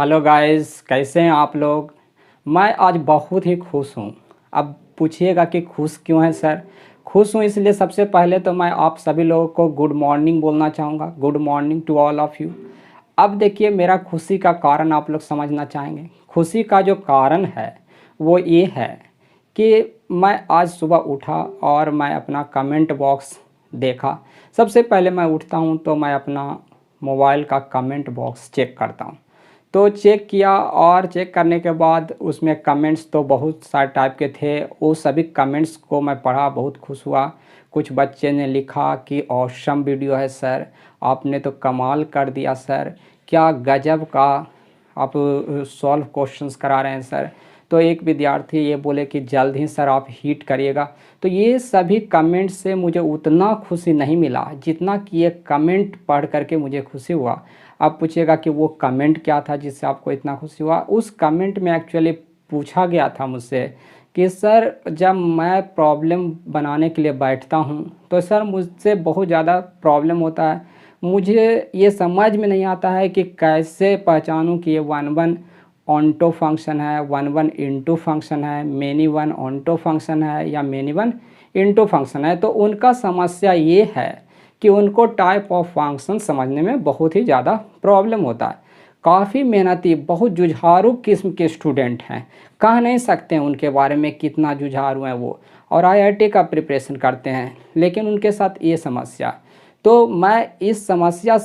Hello guys, कैसे हैं आप लोग। मैं आज बहुत ही खुश हूँ। अब पूछिएगा कि खुश क्यों है सर। खुश हूँ इसलिए सबसे पहले तो मैं आप सभी लोगों को गुड मॉर्निंग बोलना चाहूँगा। Good morning to all of you. अब देखिए, मेरा खुशी का कारण आप लोग समझना चाहेंगे। खुशी का जो कारण है वो ये है कि मैं आज सुबह उठा और मैं अपना कमेंट बॉक्स देखा। सबसे पहले मैं उठता हूँ तो मैं अपना मोबाइल का कमेंट बॉक्स चेक करता हूँ। तो चेक किया और चेक करने के बाद उसमें कमेंट्स तो बहुत सारे टाइप के थे। वो सभी कमेंट्स को मैं पढ़ा, बहुत खुश हुआ। कुछ बच्चे ने लिखा कि ऑसम वीडियो है सर, आपने तो कमाल कर दिया सर, क्या गजब का आप सॉल्व क्वेश्चंस करा रहे हैं सर। तो एक विद्यार्थी ये बोले कि जल्द ही सर आप हिट करिएगा। तो ये सभी कमेंट से मुझे उतना खुशी नहीं मिला जितना कि ये कमेंट पढ़ करके मुझे खुशी हुआ। आप पूछिएगा कि वो कमेंट क्या था जिससे आपको इतना खुशी हुआ। उस कमेंट में एक्चुअली पूछा गया था मुझसे कि सर जब मैं प्रॉब्लम बनाने के लिए बैठता हूँ तो सर मुझसे बहुत ज़्यादा प्रॉब्लम होता है। मुझे ये समझ में नहीं आता है कि कैसे पहचानूँ कि ये वन वन ऑन्टो फंक्शन है, वन वन इंटू फंक्शन है, मेनी वन ऑन्टो फंक्शन है या मेनी वन इंटू फंक्शन है। तो उनका समस्या ये है कि उनको टाइप ऑफ फंक्शन समझने में बहुत ही ज़्यादा प्रॉब्लम होता है। काफ़ी मेहनती, बहुत जुझारू किस्म के स्टूडेंट हैं। कह नहीं सकते हैं उनके बारे में कितना जुझारू हैं वो, और आईआईटी का प्रिपरेशन करते हैं, लेकिन उनके साथ ये समस्या। तो मैं इस समस्या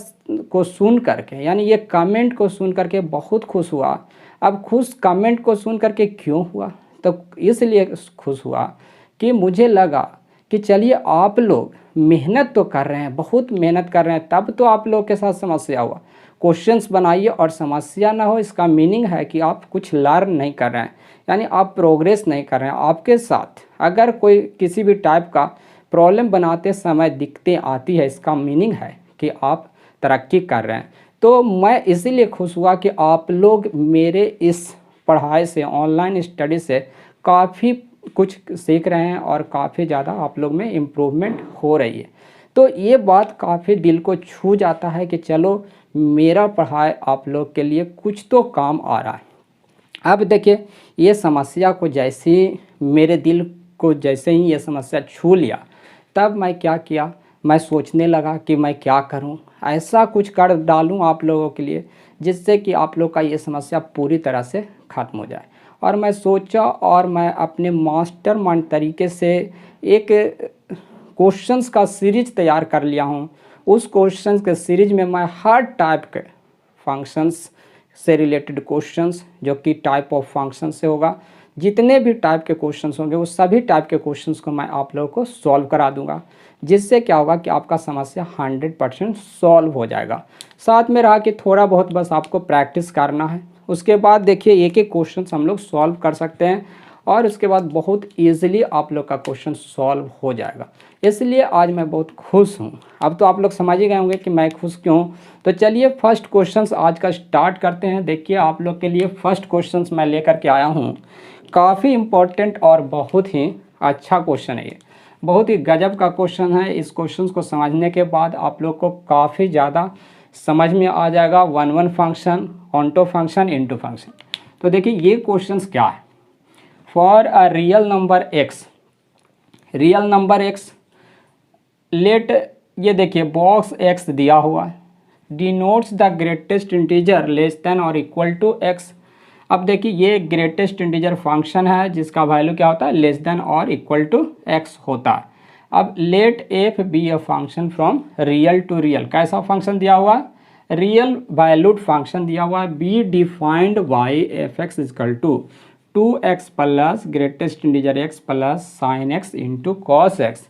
को सुन करके, यानी ये कमेंट को सुन करके बहुत खुश हुआ। अब खुश कमेंट को सुन करके क्यों हुआ, तो इसलिए खुश हुआ कि मुझे लगा कि चलिए आप लोग मेहनत तो कर रहे हैं, बहुत मेहनत कर रहे हैं, तब तो आप लोग के साथ समस्या हुआ। क्वेश्चंस बनाइए और समस्या ना हो, इसका मीनिंग है कि आप कुछ लर्न नहीं कर रहे हैं, यानी आप प्रोग्रेस नहीं कर रहे हैं। आपके साथ अगर कोई किसी भी टाइप का प्रॉब्लम बनाते समय दिक्कतें आती है, इसका मीनिंग है कि आप तरक्की कर रहे हैं। तो मैं इसीलिए खुश हुआ कि आप लोग मेरे इस पढ़ाई से, ऑनलाइन स्टडी से काफ़ी कुछ सीख रहे हैं और काफ़ी ज़्यादा आप लोग में इम्प्रूवमेंट हो रही है। तो ये बात काफ़ी दिल को छू जाता है कि चलो मेरा पढ़ाई आप लोग के लिए कुछ तो काम आ रहा है। अब देखिए, ये समस्या को जैसे ही मेरे दिल को जैसे ही ये समस्या छू लिया, तब मैं क्या किया, मैं सोचने लगा कि मैं क्या करूं, ऐसा कुछ कर डालूं आप लोगों के लिए जिससे कि आप लोग का ये समस्या पूरी तरह से ख़त्म हो जाए। और मैं सोचा और मैं अपने मास्टर माइंड तरीके से एक क्वेश्चंस का सीरीज तैयार कर लिया हूँ। उस क्वेश्चंस के सीरीज में मैं हर टाइप के फंक्शंस से रिलेटेड क्वेश्चंस, जो कि टाइप ऑफ फंक्शन से होगा, जितने भी टाइप के क्वेश्चंस होंगे वो सभी टाइप के क्वेश्चंस को मैं आप लोगों को सॉल्व करा दूंगा, जिससे क्या होगा कि आपका समस्या 100% सॉल्व हो जाएगा। साथ में रहा कि थोड़ा बहुत बस आपको प्रैक्टिस करना है। उसके बाद देखिए एक एक क्वेश्चन हम लोग सॉल्व कर सकते हैं और उसके बाद बहुत ईजिली आप लोग का क्वेश्चन सॉल्व हो जाएगा। इसलिए आज मैं बहुत खुश हूँ। अब तो आप लोग समझ ही गए होंगे कि मैं खुश क्यों हूँ। तो चलिए फर्स्ट क्वेश्चंस आज का स्टार्ट करते हैं। देखिए आप लोग के लिए फर्स्ट क्वेश्चंस मैं लेकर के आया हूँ। काफ़ी इम्पोर्टेंट और बहुत ही अच्छा क्वेश्चन है ये, बहुत ही गजब का क्वेश्चन है। इस क्वेश्चन को समझने के बाद आप लोग को काफ़ी ज़्यादा समझ में आ जाएगा one one function, onto function, into function. तो देखिए ये क्वेश्चंस क्या है। For a real number x, real number x let, ये देखिए बॉक्स एक्स दिया हुआ है, denotes the greatest integer less than और इक्वल टू एक्स। अब देखिए ये ग्रेटेस्ट इंटीजर फंक्शन है जिसका वैल्यू क्या होता है, लेस देन और इक्वल टू एक्स होता है। अब let f be a function from real to real. कैसा फंक्शन दिया हुआ है, रियल वैल्यूड फंक्शन दिया हुआ है। Be defined by f x is equal to 2x plus greatest integer x plus sine x into cos x।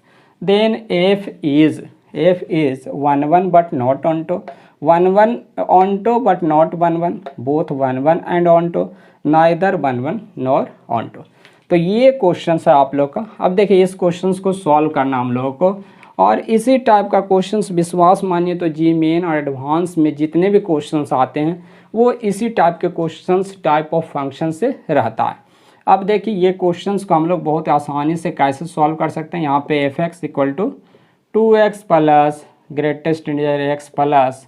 Then f is 1 1 but not onto, 1 1 onto but not 1 1, both 1 1 and onto, neither 1 1 nor onto। तो ये question है आप लोग का। अब देखिए इस question को सॉल्व करना हम लोगों को, और इसी टाइप का क्वेश्चंस विश्वास मानिए तो जी मेन और एडवांस में जितने भी क्वेश्चंस आते हैं वो इसी टाइप के क्वेश्चंस, टाइप ऑफ फंक्शन से रहता है। अब देखिए ये क्वेश्चंस को हम लोग बहुत आसानी से कैसे सॉल्व कर सकते हैं। यहाँ पे f x equal to 2x plus greatest integer x plus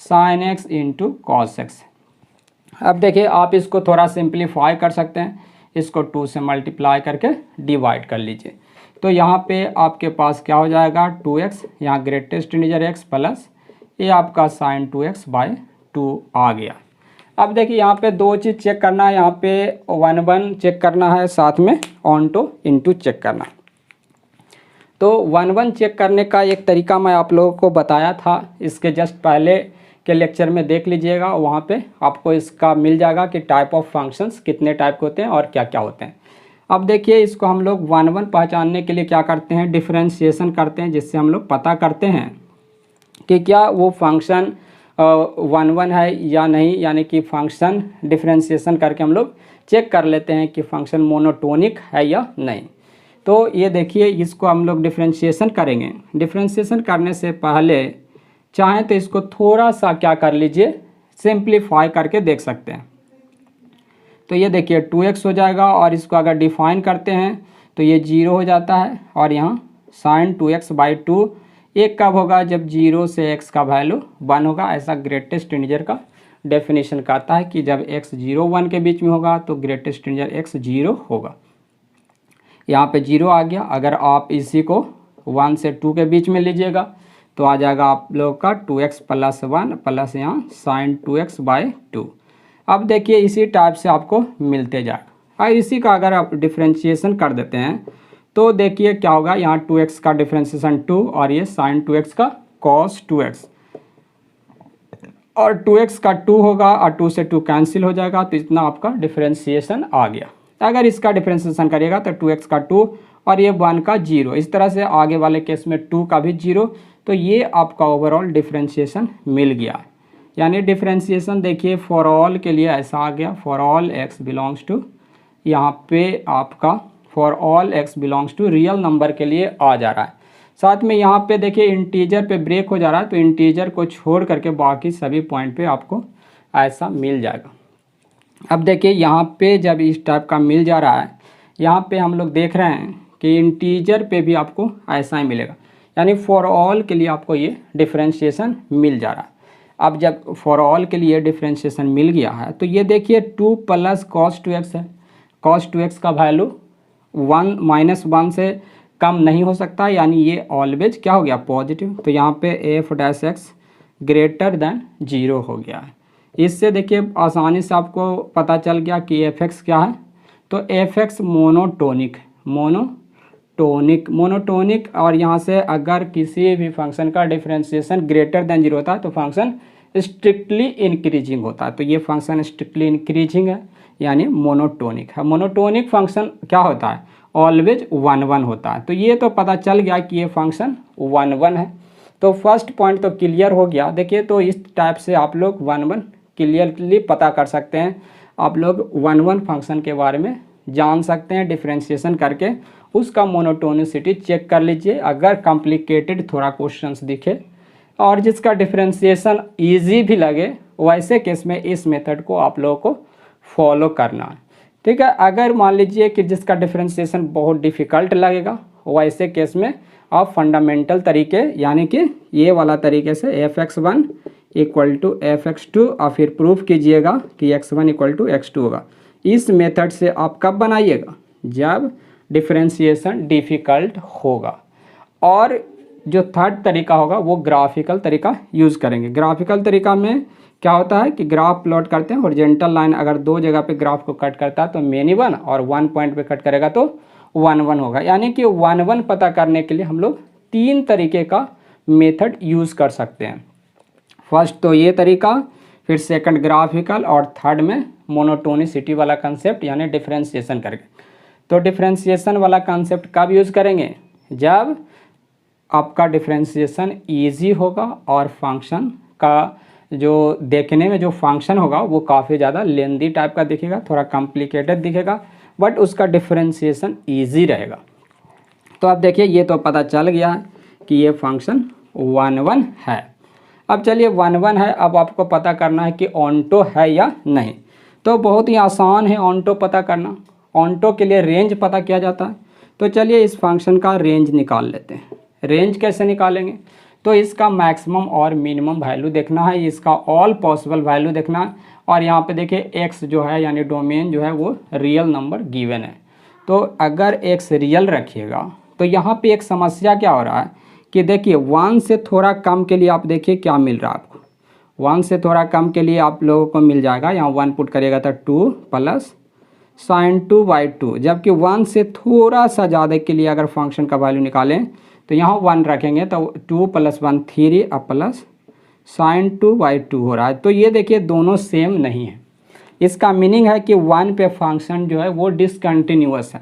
sine x into cos x. अब देखिए आप इसको थोड़ा सिंप्लीफाई कर सकते हैं, इसको 2 से मल्टीप्लाई करके डिवाइड कर लीजिए। तो यहाँ पे आपके पास क्या हो जाएगा 2x, यहाँ ग्रेटेस्ट इंटीजर x प्लस ये आपका साइन 2x/2 आ गया। अब देखिए यहाँ पे दो चीज़ चेक करना है, यहाँ पे 1 चेक करना है, साथ में ऑनटो इनटू चेक करना। तो 1 चेक करने का एक तरीका मैं आप लोगों को बताया था, इसके जस्ट पहले के लेक्चर में देख लीजिएगा, वहाँ पे आपको इसका मिल जाएगा कि टाइप ऑफ फंक्शंस कितने टाइप के होते हैं और क्या क्या होते हैं। अब देखिए इसको हम लोग 1 पहचानने के लिए क्या करते हैं, डिफरेंशिएशन करते हैं, जिससे हम लोग पता करते हैं कि क्या वो फंक्शन 1 है या नहीं, यानी कि फंक्शन डिफरेंशिएशन करके हम लोग चेक कर लेते हैं कि फंक्शन मोनोटोनिक है या नहीं। तो ये देखिए इसको हम लोग डिफरेंशिएशन करेंगे। डिफरेंशिएशन करने से पहले चाहें तो इसको थोड़ा सा क्या कर लीजिए, सिंप्लीफाई करके देख सकते हैं। तो ये देखिए 2x हो जाएगा, और इसको अगर डिफाइन करते हैं तो ये 0 हो जाता है, और यहाँ साइन 2x/2 एक कब होगा, जब 0 से x का वैल्यू 1 होगा। ऐसा ग्रेटेस्ट इंटीजर का डेफिनेशन कहता है कि जब x 0 1 के बीच में होगा तो ग्रेटेस्ट इंटीजर x 0 होगा। यहाँ पे 0 आ गया। अगर आप इसी को 1 से 2 के बीच में लीजिएगा तो आ जाएगा आप लोग का 2x + 1 प्लस यहाँ साइन 2x/2। अब देखिए इसी टाइप से आपको मिलते जाएगा। और इसी का अगर आप डिफरेंशिएशन कर देते हैं तो देखिए क्या होगा, यहाँ 2x का डिफरेंशिएशन 2 और ये साइन 2x का cos 2x, और 2x का 2 होगा और 2 से 2 कैंसिल हो जाएगा, तो इतना आपका डिफरेंशिएशन आ गया। अगर इसका डिफरेंशिएशन करिएगा तो 2x का 2 और ये 1 का 0, इस तरह से आगे वाले केस में 2 का भी 0, तो ये आपका ओवरऑल डिफरेंशिएशन मिल गया। यानी डिफरेंशिएशन देखिए फॉर ऑल के लिए ऐसा आ गया, for all x belongs to, यहाँ पे आपका for all x belongs to real number के लिए आ जा रहा है। साथ में यहाँ पे देखिए इंटीजर पे ब्रेक हो जा रहा है, तो इंटीजर को छोड़ करके बाकी सभी पॉइंट पे आपको ऐसा मिल जाएगा। अब देखिए यहाँ पे जब इस टाइप का मिल जा रहा है, यहाँ पे हम लोग देख रहे हैं कि इंटीजर पे भी आपको ऐसा ही मिलेगा, यानी फॉर ऑल के लिए आपको ये डिफरेंशिएशन मिल जा रहा है। अब जब फॉर ऑल के लिए डिफरेंशिएशन मिल गया है तो ये देखिए 2 + cos 2x है। cos 2x का वैल्यू 1 से कम नहीं हो सकता, यानी ये ऑलवेज क्या हो गया पॉजिटिव। तो यहाँ पे f' ग्रेटर देन 0 हो गया है। इससे देखिए आसानी से आपको पता चल गया कि f(x) क्या है। तो f(x) मोनोटोनिक, और यहाँ से अगर किसी भी फंक्शन का डिफरेंशिएशन ग्रेटर देन 0 होता है तो फंक्शन स्ट्रिक्टली इंक्रीजिंग होता है। तो ये फंक्शन स्ट्रिक्टली इंक्रीजिंग है, यानी मोनोटोनिक है। मोनोटोनिक फंक्शन क्या होता है, ऑलवेज 1 होता है। तो ये तो पता चल गया कि ये फंक्शन 1 है। तो फर्स्ट पॉइंट तो क्लियर हो गया। देखिए तो इस टाइप से आप लोग 1 क्लियरली पता कर सकते हैं। आप लोग 1 फंक्शन के बारे में जान सकते हैं, डिफरेंशिएशन करके उसका मोनोटोनिसिटी चेक कर लीजिए। अगर कॉम्प्लिकेटेड थोड़ा क्वेश्चंस दिखे और जिसका डिफरेंशिएशन इजी भी लगे, वैसे केस में इस मेथड को आप लोगों को फॉलो करना है, ठीक है। अगर मान लीजिए कि जिसका डिफरेंशिएशन बहुत डिफ़िकल्ट लगेगा, वैसे केस में आप फंडामेंटल तरीके, यानी कि ये वाला तरीके से f(x1) = f(x2) और फिर प्रूफ कीजिएगा कि x1 = x2 होगा। इस मेथड से आप कब बनाइएगा, जब डिफरेंशिएशन डिफ़िकल्ट होगा। और जो थर्ड तरीका होगा वो ग्राफिकल तरीका यूज़ करेंगे। ग्राफिकल तरीका में क्या होता है कि ग्राफ प्लॉट करते हैं, हॉरिजॉन्टल लाइन अगर 2 जगह पे ग्राफ को कट करता है तो मेनी 1, और 1 पॉइंट पे कट करेगा तो 1 होगा। यानी कि 1 पता करने के लिए हम लोग 3 तरीके का मेथड यूज़ कर सकते हैं। फर्स्ट तो ये तरीका, फिर सेकंड ग्राफिकल, और थर्ड में मोनोटोनिसिटी वाला कंसेप्ट, यानी डिफरेंशिएशन करके। तो डिफरेंशिएशन वाला कंसेप्ट कब यूज़ करेंगे, जब आपका डिफरेंशिएशन ईजी होगा और फंक्शन का जो देखने में जो फंक्शन होगा वो काफ़ी ज़्यादा लेंदी टाइप का दिखेगा, थोड़ा कॉम्प्लिकेटेड दिखेगा, बट उसका डिफरेंशिएशन ईजी रहेगा। तो अब देखिए ये तो पता चल गया है कि ये फंक्शन 1 है। अब चलिए 1 है, अब आपको पता करना है कि ऑनटो है या नहीं। तो बहुत ही आसान है ऑनटो पता करना। ऑनटो के लिए रेंज पता किया जाता है। तो चलिए इस फंक्शन का रेंज निकाल लेते हैं। रेंज कैसे निकालेंगे, तो इसका मैक्सिमम और मिनिमम वैल्यू देखना है, इसका ऑल पॉसिबल वैल्यू देखना है। और यहाँ पे देखिए एक्स जो है यानी डोमेन जो है वो रियल नंबर गिवन है। तो अगर एक्स रियल रखिएगा तो यहाँ पे एक समस्या क्या हो रहा है कि देखिए 1 से थोड़ा कम के लिए आप देखिए क्या मिल रहा है आपको। 1 से थोड़ा कम के लिए आप लोगों को मिल जाएगा, यहाँ 1 पुट करिएगा तो 2 प्लस sin2/2। जबकि 1 से थोड़ा सा ज़्यादा के लिए अगर फंक्शन का वैल्यू निकालें तो यहाँ 1 रखेंगे तो 2 + 1 3 अब प्लस sin2/2 हो रहा है। तो ये देखिए दोनों सेम नहीं है। इसका मीनिंग है कि 1 पे फंक्शन जो है वो डिसकंटिन्यूअस है,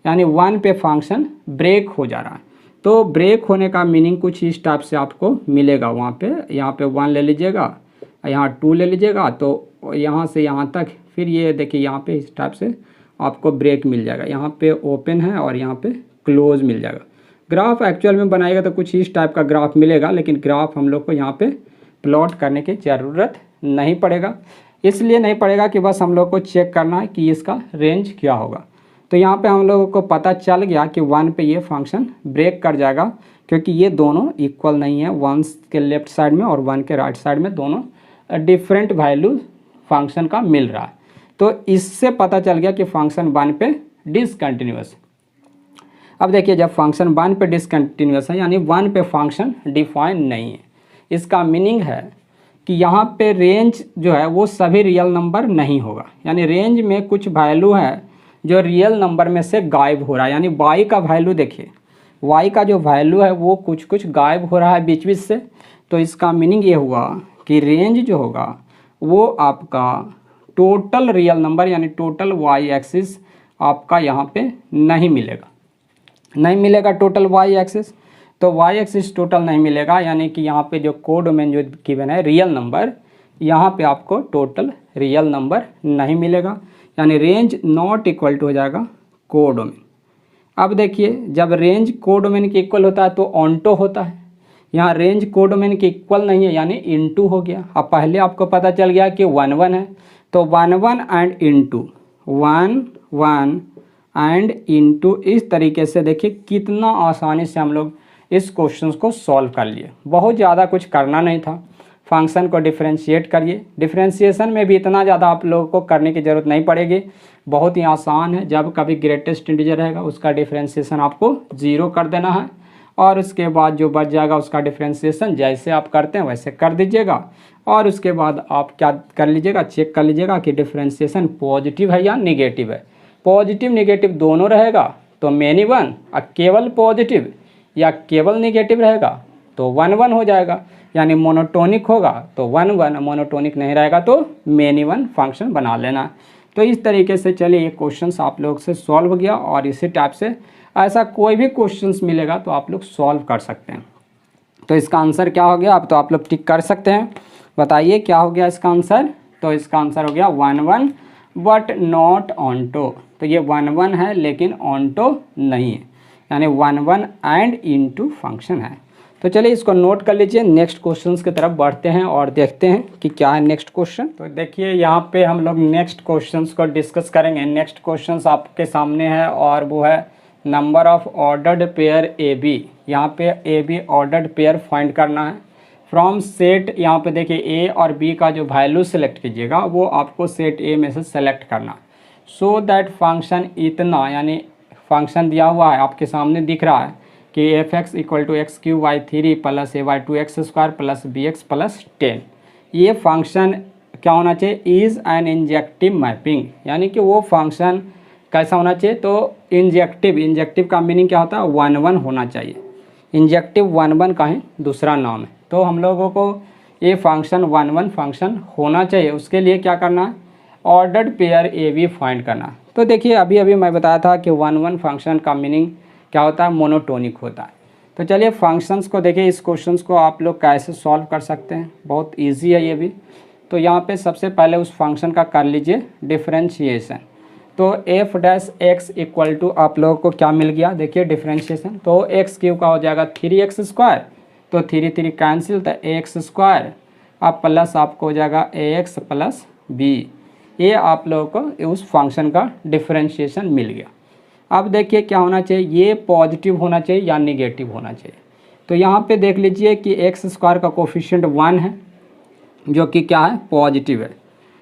यानी 1 पे फंक्शन ब्रेक हो जा रहा है। तो ब्रेक होने का मीनिंग कुछ इस टाइप से आपको मिलेगा। वहाँ पे यहाँ पे 1 ले लीजिएगा, यहाँ 2 ले लीजिएगा, तो यहाँ से यहाँ तक, फिर ये देखिए यहाँ पे इस टाइप से आपको ब्रेक मिल जाएगा। यहाँ पे ओपन है और यहाँ पे क्लोज मिल जाएगा। ग्राफ एक्चुअल में बनाएगा तो कुछ इस टाइप का ग्राफ मिलेगा, लेकिन ग्राफ हम लोग को यहाँ पे प्लॉट करने की ज़रूरत नहीं पड़ेगा। इसलिए नहीं पड़ेगा कि बस हम लोग को चेक करना है कि इसका रेंज क्या होगा। तो यहाँ पे हम लोगों को पता चल गया कि 1 पे ये फंक्शन ब्रेक कर जाएगा, क्योंकि ये दोनों इक्वल नहीं है। 1 के लेफ्ट साइड में और 1 के राइट साइड में दोनों डिफरेंट वैल्यू फंक्शन का मिल रहा है। तो इससे पता चल गया कि फंक्शन 1 पे डिसकंटिन्यूअस। अब देखिए जब फंक्शन 1 पे डिसकंटिन्यूअस है यानी 1 पे फंक्शन डिफाइन नहीं है, इसका मीनिंग है कि यहाँ पे रेंज जो है वो सभी रियल नंबर नहीं होगा। यानी रेंज में कुछ वैल्यू है जो रियल नंबर में से गायब हो रहा है। यानी y का वैल्यू देखिए, y का जो वैल्यू है वो कुछ कुछ गायब हो रहा है बीच बीच से। तो इसका मीनिंग ये हुआ कि रेंज जो होगा वो आपका टोटल रियल नंबर यानी टोटल y एक्सिस आपका यहाँ पे नहीं मिलेगा, नहीं मिलेगा टोटल y एक्सिस। तो y एक्सिस टोटल नहीं मिलेगा, यानी कि यहाँ पे जो कोडोमेन जो गिवन है रियल नंबर, यहाँ पे आपको टोटल रियल नंबर नहीं मिलेगा। यानी रेंज नॉट इक्वल टू हो जाएगा कोडोमेन। अब देखिए जब रेंज कोडोमेन के इक्वल होता है तो ऑन्टो होता है। यहाँ रेंज कोडोमेन के इक्वल नहीं है यानी इनटू हो गया। अब पहले आपको पता चल गया कि 1 1 है, तो 1 1 एंड इनटू 1 1 एंड इनटू, इस तरीके से देखिए कितना आसानी से हम लोग इस क्वेश्चन को सॉल्व कर लिए। बहुत ज़्यादा कुछ करना नहीं था। फंक्शन को डिफरेंशिएट करिए। डिफरेंशिएशन में भी इतना ज़्यादा आप लोगों को करने की ज़रूरत नहीं पड़ेगी, बहुत ही आसान है। जब कभी ग्रेटेस्ट इंटीजर रहेगा उसका डिफरेंशिएशन आपको 0 कर देना है, और उसके बाद जो बच जाएगा उसका डिफरेंशिएशन जैसे आप करते हैं वैसे कर दीजिएगा। और उसके बाद आप क्या कर लीजिएगा, चेक कर लीजिएगा कि डिफरेंशिएशन पॉजिटिव है या निगेटिव है। पॉजिटिव निगेटिव दोनों रहेगा तो मेनी 1, और केवल पॉजिटिव या केवल निगेटिव रहेगा तो 1 1 हो जाएगा। यानी मोनोटोनिक होगा तो 1 1, मोनोटोनिक नहीं रहेगा तो मेनी 1 फंक्शन बना लेना। तो इस तरीके से चलिए ये क्वेश्चंस आप लोग से सॉल्व हो गया, और इसी टाइप से ऐसा कोई भी क्वेश्चंस मिलेगा तो आप लोग सॉल्व कर सकते हैं। तो इसका आंसर क्या हो गया, अब तो आप लोग टिक कर सकते हैं। बताइए क्या हो गया इसका आंसर। तो इसका आंसर हो गया 1 1 बट नॉट ऑन्टो। तो ये 1 1 है लेकिन ऑन्टो नहीं है, यानी 1 1 एंड इनटू फंक्शन है। तो चलिए इसको नोट कर लीजिए। नेक्स्ट क्वेश्चंस की तरफ बढ़ते हैं और देखते हैं कि क्या है नेक्स्ट क्वेश्चन। तो देखिए यहाँ पे हम लोग नेक्स्ट क्वेश्चंस को डिस्कस करेंगे। नेक्स्ट क्वेश्चंस आपके सामने है और वो है number of ordered pair a b. यहाँ पे a b ordered pair find करना है फ्रॉम सेट। यहाँ पे देखिए ए और बी का जो वैल्यू सेलेक्ट कीजिएगा वो आपको सेट ए में से सेलेक्ट करना, सो दैट फंक्शन इतना, यानी फंक्शन दिया हुआ है आपके सामने दिख रहा है कि f x equal to x³ plus ay2x² plus bx plus 10। ये फंक्शन क्या होना चाहिए, इज़ एन इंजेक्टिव मैपिंग, यानी कि वो फंक्शन कैसा होना चाहिए। तो इंजेक्टिव, इंजेक्टिव का मीनिंग क्या होता है, 1 1 होना चाहिए। इंजेक्टिव 1 1 का ही दूसरा नाम है। तो हम लोगों को ये फंक्शन 1 1 फंक्शन होना चाहिए। उसके लिए क्या करना है, ordered pair a b find करना। तो देखिए अभी अभी मैं बताया था कि 1 1 फंक्शन का मीनिंग क्या होता है, मोनोटोनिक होता है। तो चलिए फंक्शंस को देखिए, इस क्वेश्चंस को आप लोग कैसे सॉल्व कर सकते हैं, बहुत इजी है ये भी। तो यहाँ पे सबसे पहले उस फंक्शन का कर लीजिए डिफरेंशिएशन। तो f dash x equal to आप लोगों को क्या मिल गया, देखिए डिफरेंशिएशन। तो x³ का हो जाएगा 3x², तो 3 3 कैंसिल, तो ax², अब प्लस आपको हो जाएगा ax प्लस b। ये आप लोगों को उस फंक्शन का डिफरेंशिएशन मिल गया। अब देखिए क्या होना चाहिए, ये पॉजिटिव होना चाहिए या निगेटिव होना चाहिए। तो यहाँ पे देख लीजिए कि एक्स स्क्वायर का कोफिशिएंट 1 है जो कि क्या है, पॉजिटिव है।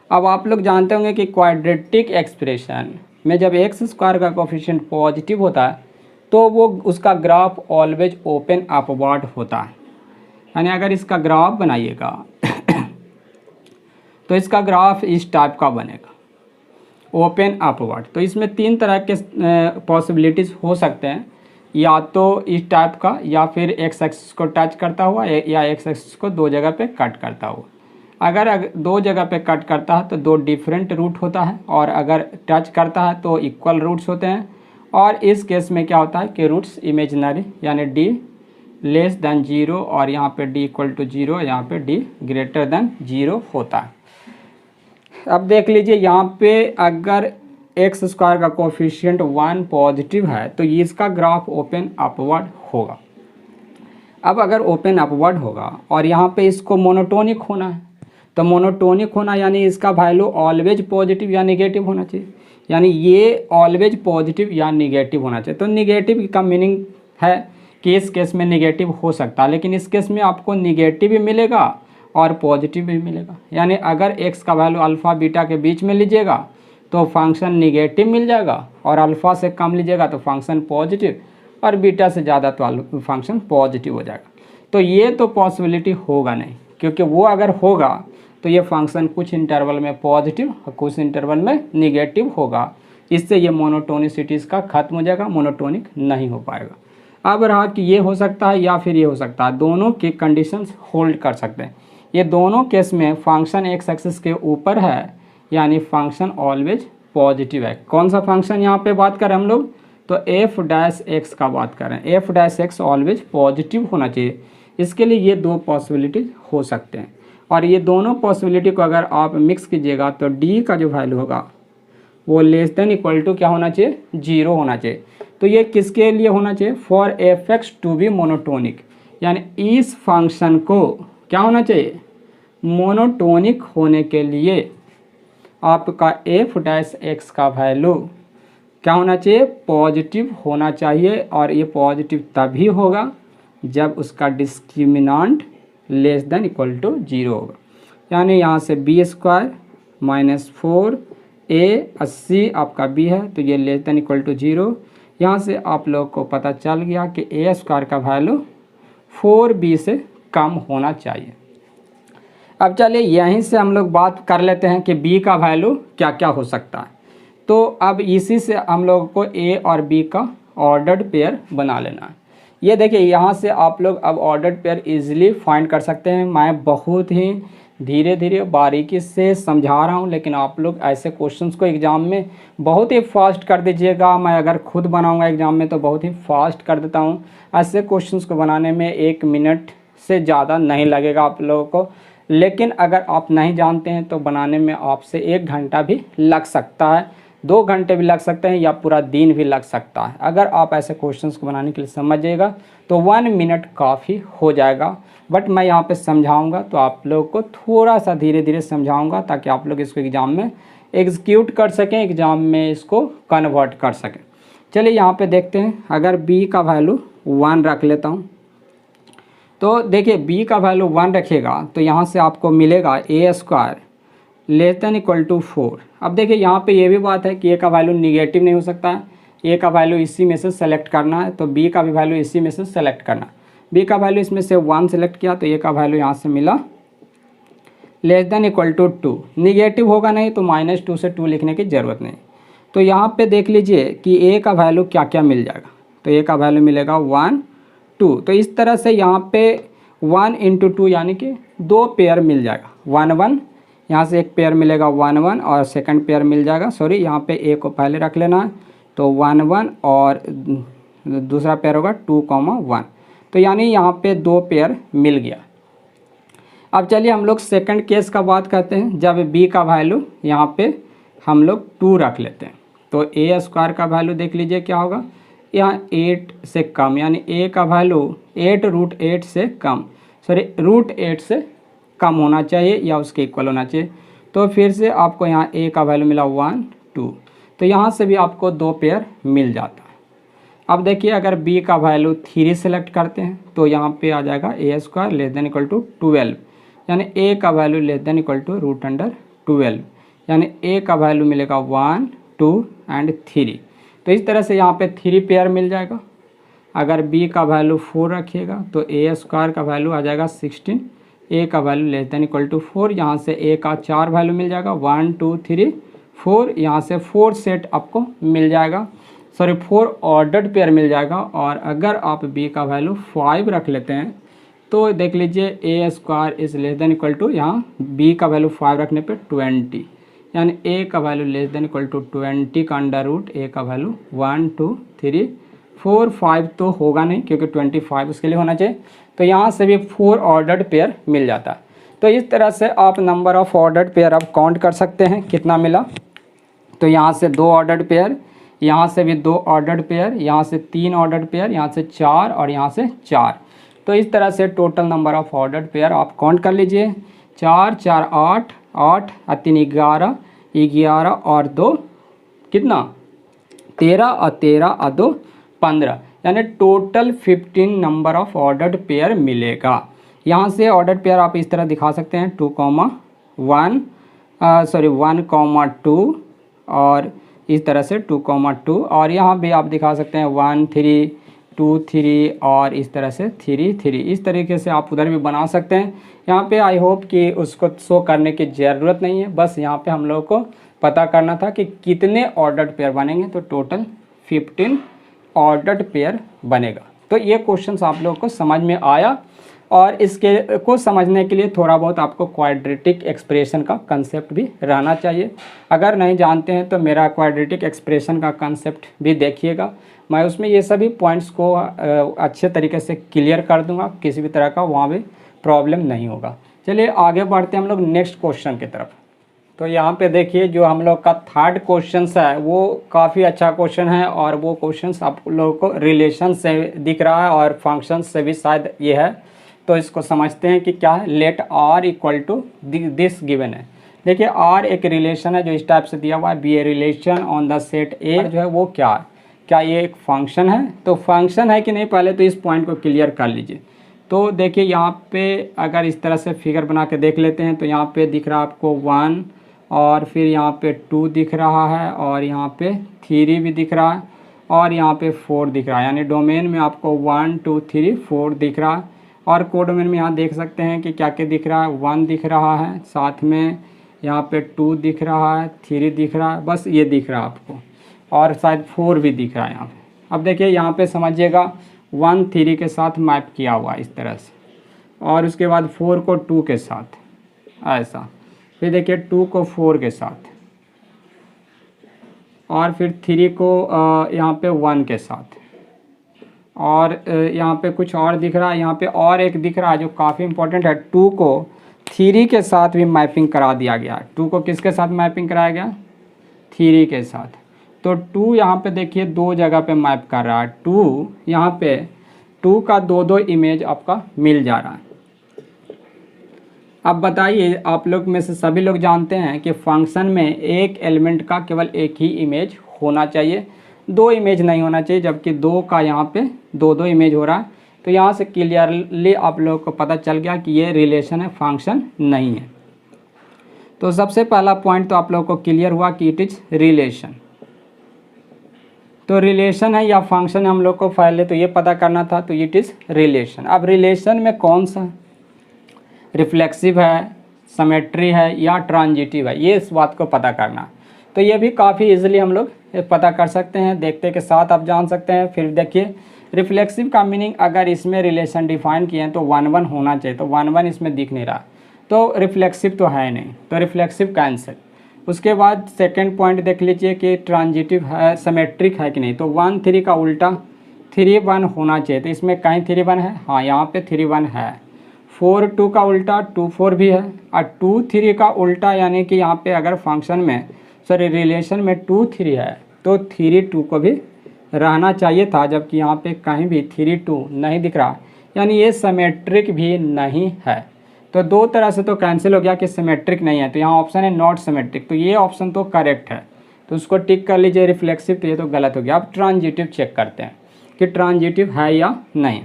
अब आप लोग जानते होंगे कि क्वाड्रेटिक एक्सप्रेशन में जब एक्स स्क्वायर का कोफिशिएंट पॉजिटिव होता है तो वो उसका ग्राफ ऑलवेज ओपन अपवर्ड होता है। यानी अगर इसका ग्राफ बनाइएगा तो इसका ग्राफ इस टाइप का बनेगा, ओपन अपवर्ड। तो इसमें 3 तरह के पॉसिबिलिटीज़ हो सकते हैं, या तो इस टाइप का, या फिर एक्स एक्सिस को टच करता हुआ, या एक्स एक्सिस को 2 जगह पे कट करता हुआ। अगर 2 जगह पे कट करता है तो 2 डिफरेंट रूट होता है, और अगर टच करता है तो इक्वल रूट्स होते हैं। और इस केस में क्या होता है कि रूट्स इमेजिनरी, यानी डी लेस देन 0 और यहाँ पे डी इक्वल टू 0, यहाँ पे डी ग्रेटर देन 0 होता है। अब देख लीजिए यहाँ पे अगर एक्स स्क्वायर का कोफिशिएंट 1 पॉजिटिव है तो ये इसका ग्राफ ओपन अपवर्ड होगा। अब अगर ओपन अपवर्ड होगा और यहाँ पे इसको मोनोटोनिक होना है, तो मोनोटोनिक होना यानी इसका वैल्यू ऑलवेज पॉजिटिव या निगेटिव होना चाहिए, यानी ये ऑलवेज पॉजिटिव या निगेटिव होना चाहिए। तो निगेटिव का मीनिंग है कि इस केस में निगेटिव हो सकता है, लेकिन इस केस में आपको निगेटिव भी मिलेगा और पॉजिटिव भी मिलेगा। यानी अगर एक्स का वैल्यू अल्फ़ा बीटा के बीच में लीजिएगा तो फंक्शन निगेटिव मिल जाएगा, और अल्फ़ा से कम लीजिएगा तो फंक्शन पॉजिटिव, और बीटा से ज़्यादा तो फंक्शन पॉजिटिव हो जाएगा। तो ये तो पॉसिबिलिटी होगा नहीं, क्योंकि वो अगर होगा तो ये फंक्शन कुछ इंटरवल में पॉजिटिव और कुछ इंटरवल में निगेटिव होगा। इससे ये मोनोटोनिसिटी का खत्म हो जाएगा, मोनोटोनिक नहीं हो पाएगा। अब रहा कि ये हो सकता है या फिर ये हो सकता है, दोनों की कंडीशंस होल्ड कर सकते हैं। ये दोनों केस में फंक्शन एक्स एक्सिस के ऊपर है, यानी फंक्शन ऑलवेज पॉजिटिव है। कौन सा फंक्शन यहाँ पे बात करें हम लोग, तो एफ डैश एक्स का बात करें। F dash x always positive होना चाहिए। इसके लिए ये 2 पॉसिबिलिटीज हो सकते हैं, और ये दोनों पॉसिबिलिटी को अगर आप मिक्स कीजिएगा तो डी का जो वैल्यू होगा वो लेस देन इक्वल टू क्या होना चाहिए, 0 होना चाहिए। तो ये किसके लिए होना चाहिए, for f x to be monotonic, यानी इस फंक्शन को क्या होना चाहिए, मोनोटोनिक होने के लिए आपका एफ डैश एक्स का वैल्यू क्या होना चाहिए, पॉजिटिव होना चाहिए। और ये पॉजिटिव तभी होगा जब उसका डिस्क्रिमिनांट लेस देन इक्वल टू 0 होगा। यानी यहाँ से बी स्क्वायर माइनस 4a80 आपका b है, तो ये लेस देन इक्वल टू 0। यहाँ से आप लोग को पता चल गया कि a स्क्वायर का वैल्यू 4b से कम होना चाहिए। अब चलिए यहीं से हम लोग बात कर लेते हैं कि b का वैल्यू क्या क्या हो सकता है। तो अब इसी से हम लोग को a और b का ऑर्डर्ड पेयर बना लेना है। ये देखिए यहाँ से आप लोग अब ऑर्डर्ड पेयर इजीली फाइंड कर सकते हैं। मैं बहुत ही धीरे धीरे बारीकी से समझा रहा हूँ, लेकिन आप लोग ऐसे क्वेश्चंस को एग्ज़ाम में बहुत ही फास्ट कर दीजिएगा। मैं अगर खुद बनाऊँगा एग्ज़ाम में तो बहुत ही फास्ट कर देता हूँ। ऐसे क्वेश्चंस को बनाने में 1 मिनट से ज़्यादा नहीं लगेगा आप लोगों को, लेकिन अगर आप नहीं जानते हैं तो बनाने में आपसे 1 घंटा भी लग सकता है, 2 घंटे भी लग सकते हैं, या पूरा दिन भी लग सकता है। अगर आप ऐसे क्वेश्चंस को बनाने के लिए समझिएगा तो 1 मिनट काफ़ी हो जाएगा। बट मैं यहाँ पे समझाऊंगा तो आप लोग को थोड़ा सा धीरे धीरे समझाऊंगा, ताकि आप लोग इसको एग्ज़ाम में एग्जीक्यूट कर सकें, एग्ज़ाम में इसको कन्वर्ट कर सकें। चलिए यहाँ पे देखते हैं। अगर b का वैल्यू 1 रख लेता हूँ, तो देखिए b का वैल्यू 1 रखिएगा तो यहाँ से आपको मिलेगा a square less than equal to 4। अब देखिए यहाँ पे ये भी बात है कि a का वैल्यू निगेटिव नहीं हो सकता है, a का वैल्यू इसी में से सेलेक्ट करना है, तो b का भी वैल्यू इसी में से सेलेक्ट करना। b का वैल्यू इसमें से 1 सेलेक्ट किया तो a का वैल्यू यहाँ से मिला less than equal to 2। Negative होगा नहीं तो -2 से 2 लिखने की ज़रूरत नहीं। तो यहाँ पे देख लीजिए कि a का वैल्यू क्या क्या मिल जाएगा, तो a का वैल्यू मिलेगा 1 2। तो इस तरह से यहाँ पे 1 × 2 यानी कि 2 पेयर मिल जाएगा, 1 1, यहाँ से एक पेयर मिलेगा 1 1 और सेकंड पेयर मिल जाएगा। सॉरी, यहाँ पे a को पहले रख लेना है, तो 1 1 और दूसरा पेयर होगा 2 1। तो यानी यहाँ पे 2 पेयर मिल गया। अब चलिए हम लोग सेकंड केस का बात करते हैं, जब b का वैल्यू यहाँ पे हम लोग 2 रख लेते हैं। तो a स्क्वायर का वैल्यू देख लीजिए क्या होगा, यहाँ 8 से कम, यानी a का वैल्यू 8√8 से कम, सॉरी √8 से कम होना चाहिए या उसके इक्वल होना चाहिए। तो फिर से आपको यहाँ a का वैल्यू मिला 1 2, तो यहाँ से भी आपको 2 पेयर मिल जाता है। अब देखिए अगर b का वैल्यू 3 सेलेक्ट करते हैं तो यहाँ पे आ जाएगा a square less than equal to 12, यानी a का value less than equal to √12, यानी a का वैल्यू मिलेगा 1 2 एंड 3। तो इस तरह से यहाँ पे 3 पेयर मिल जाएगा। अगर b का वैल्यू 4 रखिएगा तो ए स्क्वायर का वैल्यू आ जाएगा 16, a का value less than equal to 4, यहाँ से a का 4 वैल्यू मिल जाएगा 1 2 3 4, यहाँ से 4 सेट आपको मिल जाएगा, सॉरी 4 ऑर्डर्ड पेयर मिल जाएगा। और अगर आप b का वैल्यू 5 रख लेते हैं तो देख लीजिए a square is less than equal to, यहाँ b का वैल्यू 5 रखने पे 20, यानी a का value less than equal to 20 का अंडर रूट a का वैल्यू 1 2 3 4 5 तो होगा नहीं क्योंकि 25 उसके लिए होना चाहिए। तो यहाँ से भी 4 ऑर्डर्ड पेयर मिल जाता है। तो इस तरह से आप नंबर ऑफ़ ऑर्डर्ड पेयर आप काउंट कर सकते हैं कितना मिला। तो यहाँ से 2 ऑर्डर्ड पेयर, यहाँ से भी 2 ऑर्डर्ड पेयर, यहाँ से 3 ऑर्डर्ड पेयर, यहाँ से 4 और यहाँ से 4। तो इस तरह से total number of ordered pair आप काउंट कर लीजिए। 4 4 8 8 और 3 11 11 और 2 कितना 13 और 13 और 2 15, यानी total 15 number of ordered pair मिलेगा। यहाँ से ऑर्डर्ड पेयर आप इस तरह दिखा सकते हैं 1 2 और इस तरह से 2 और यहाँ भी आप दिखा सकते हैं 1 3 2 3 और इस तरह से 3 3। इस तरीके से आप उधर भी बना सकते हैं। यहाँ पे आई होप कि उसको शो करने की ज़रूरत नहीं है, बस यहाँ पे हम लोग को पता करना था कि कितने ऑर्डर्ड पेयर बनेंगे। तो टोटल 15 ऑर्डर्ड पेयर बनेगा। तो ये क्वेश्चंस आप लोगों को समझ में आया, और इसके को समझने के लिए थोड़ा बहुत आपको क्वाड्रेटिक एक्सप्रेशन का कंसेप्ट भी रहना चाहिए। अगर नहीं जानते हैं तो मेरा क्वाड्रेटिक एक्सप्रेशन का कंसेप्ट भी देखिएगा, मैं उसमें ये सभी पॉइंट्स को अच्छे तरीके से क्लियर कर दूंगा, किसी भी तरह का वहाँ भी प्रॉब्लम नहीं होगा। चलिए आगे बढ़ते हैं हम लोग नेक्स्ट क्वेश्चन की तरफ। तो यहाँ पे देखिए जो हम लोग का थर्ड क्वेश्चन है वो काफ़ी अच्छा क्वेश्चन है, और वो क्वेश्चन आप लोगों को रिलेशन से दिख रहा है और फंक्शन से भी शायद ये है। तो इसको समझते हैं कि क्या है। Let R equal to this given है। देखिए आर एक रिलेशन है जो इस टाइप से दिया हुआ है, be a relation on the set A जो है वो क्या है, क्या ये एक फंक्शन है। तो फंक्शन है कि नहीं पहले तो इस पॉइंट को क्लियर कर लीजिए। तो देखिए यहाँ पे अगर इस तरह से फिगर बना के देख लेते हैं तो यहाँ पे दिख रहा है आपको 1 और फिर यहाँ पे 2 दिख रहा है और यहाँ पे 3 भी दिख रहा है और यहाँ पे 4 दिख रहा है, यानी डोमेन में आपको 1 2 3 4 दिख रहा है। और कोडोमेन में यहाँ देख सकते हैं कि क्या क्या दिख रहा है, 1 दिख रहा है, साथ में यहाँ पे 2 दिख रहा है, 3 दिख रहा है, बस ये दिख रहा है आपको, और शायद 4 भी दिख रहा है यहाँ पे। अब देखिए यहाँ पे समझिएगा 1 3 के साथ मैप किया हुआ है इस तरह से, और उसके बाद 4 को 2 के साथ ऐसा, फिर देखिए 2 को 4 के साथ, और फिर 3 को यहाँ पे 1 के साथ, और यहाँ पे कुछ और दिख रहा है। यहाँ पे और एक दिख रहा है जो काफ़ी इंपॉर्टेंट है, 2 को 3 के साथ भी मैपिंग करा दिया गया। 2 को किसके साथ मैपिंग कराया गया, 3 के साथ। तो 2 यहाँ पे देखिए 2 जगह पे मैप कर रहा है। 2 यहाँ पे 2 का 2 इमेज आपका मिल जा रहा है। अब बताइए आप लोग में से सभी लोग जानते हैं कि फंक्शन में एक एलिमेंट का केवल एक ही इमेज होना चाहिए, 2 इमेज नहीं होना चाहिए, जबकि 2 का यहाँ पे 2 इमेज हो रहा है। तो यहाँ से क्लियरली आप लोगों को पता चल गया कि ये रिलेशन है, फंक्शन नहीं है। तो सबसे पहला पॉइंट तो आप लोगों को क्लियर हुआ कि इट इज़ रिलेशन। तो रिलेशन है या फंक्शन हम लोग को पहले तो ये पता करना था, तो इट इज़ रिलेशन। अब रिलेशन में कौन सा रिफ्लेक्सिव है, सिमेट्री है या ट्रांजिटिव है, ये इस बात को पता करना। तो ये भी काफ़ी इजीली हम लोग पता कर सकते हैं, देखते के साथ आप जान सकते हैं। फिर देखिए रिफ्लेक्सिव का मीनिंग अगर इसमें रिलेशन डिफाइन किए हैं तो 1 1 होना चाहिए, तो 1 1 इसमें दिख नहीं रहा, तो रिफ्लेक्सिव तो है नहीं, तो रिफ्लेक्सिव कैंसिल। उसके बाद सेकंड पॉइंट देख लीजिए कि ट्रांजिटिव है, सिमेट्रिक है कि नहीं। तो 1 3 का उल्टा 3 1 होना चाहिए, तो इसमें कहीं 3 1 है, हाँ यहाँ पे 3 1 है। 4 2 का उल्टा 2 4 भी है, और 2 3 का उल्टा यानी कि यहाँ पे अगर फंक्शन में सॉरी रिलेशन में 2 3 है तो 3 2 को भी रहना चाहिए था, जबकि यहाँ पे कहीं भी 3 2 नहीं दिख रहा, यानी ये सिमेट्रिक भी नहीं है। तो 2 तरह से तो कैंसिल हो गया कि सिमेट्रिक नहीं है, तो यहाँ ऑप्शन है नॉट सिमेट्रिक, तो ये ऑप्शन तो करेक्ट है, तो उसको टिक कर लीजिए। रिफ्लेक्सिव तो ये तो गलत हो गया। अब ट्रांजिटिव चेक करते हैं। कि ट्रांजिटिव है या नहीं।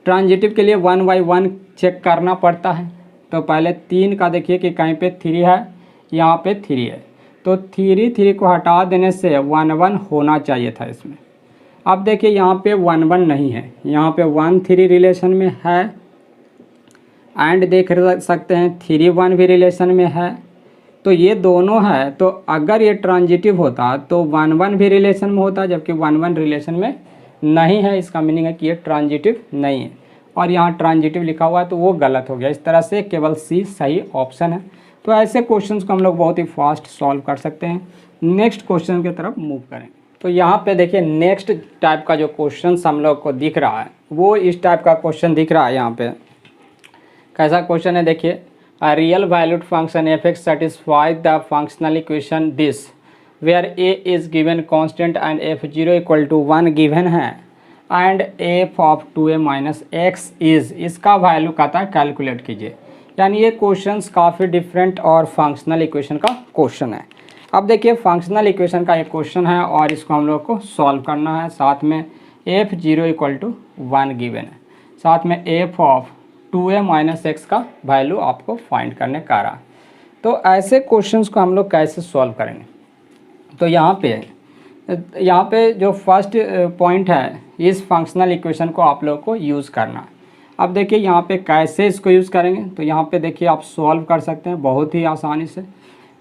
ट्रांजिटिव के लिए 1 बाई 1 चेक करना पड़ता है। तो पहले 3 का देखिए कि कहीं पे 3 है, यहाँ पे 3 है, तो 3 को हटा देने से 1 1 होना चाहिए था इसमें। अब देखिए यहाँ पे 1 1 नहीं है, यहाँ पे 1 3 रिलेशन में है, एंड देख सकते हैं 3 1 भी रिलेशन में है। तो ये दोनों है, तो अगर ये ट्रांजिटिव होता तो 1 1 भी रिलेशन में होता, जबकि 1 1 रिलेशन में नहीं है। इसका मीनिंग है कि ये ट्रांजिटिव नहीं है, और यहाँ ट्रांजिटिव लिखा हुआ है तो वो गलत हो गया। इस तरह से केवल सी सही ऑप्शन है। तो ऐसे क्वेश्चंस को हम लोग बहुत ही फास्ट सॉल्व कर सकते हैं। नेक्स्ट क्वेश्चन की तरफ मूव करें। तो यहाँ पे देखिए नेक्स्ट टाइप का जो क्वेश्चन हम लोग को दिख रहा है वो इस टाइप का क्वेश्चन दिख रहा है। यहाँ पे कैसा क्वेश्चन है देखिए, a real valued function f x satisfy the functional equation this where a is given constant and f zero equal to 1 given है and f of 2a minus x is, इसका वैल्यू कहता है calculate कीजिए। यानी ये questions काफ़ी different और functional equation का क्वेश्चन है। अब देखिए फंक्शनल इक्वेशन का एक क्वेश्चन है और इसको हम लोग को सॉल्व करना है। साथ में f zero equal to 1 given है, साथ में f of 2a minus x का वैल्यू आपको फाइंड करने का रहा। तो ऐसे क्वेश्चंस को हम लोग कैसे सॉल्व करेंगे। तो यहाँ पे जो फर्स्ट पॉइंट है, इस फंक्शनल इक्वेशन को आप लोग को यूज़ करना है। अब देखिए यहाँ पे कैसे इसको यूज़ करेंगे, तो यहाँ पे देखिए आप सॉल्व कर सकते हैं बहुत ही आसानी से।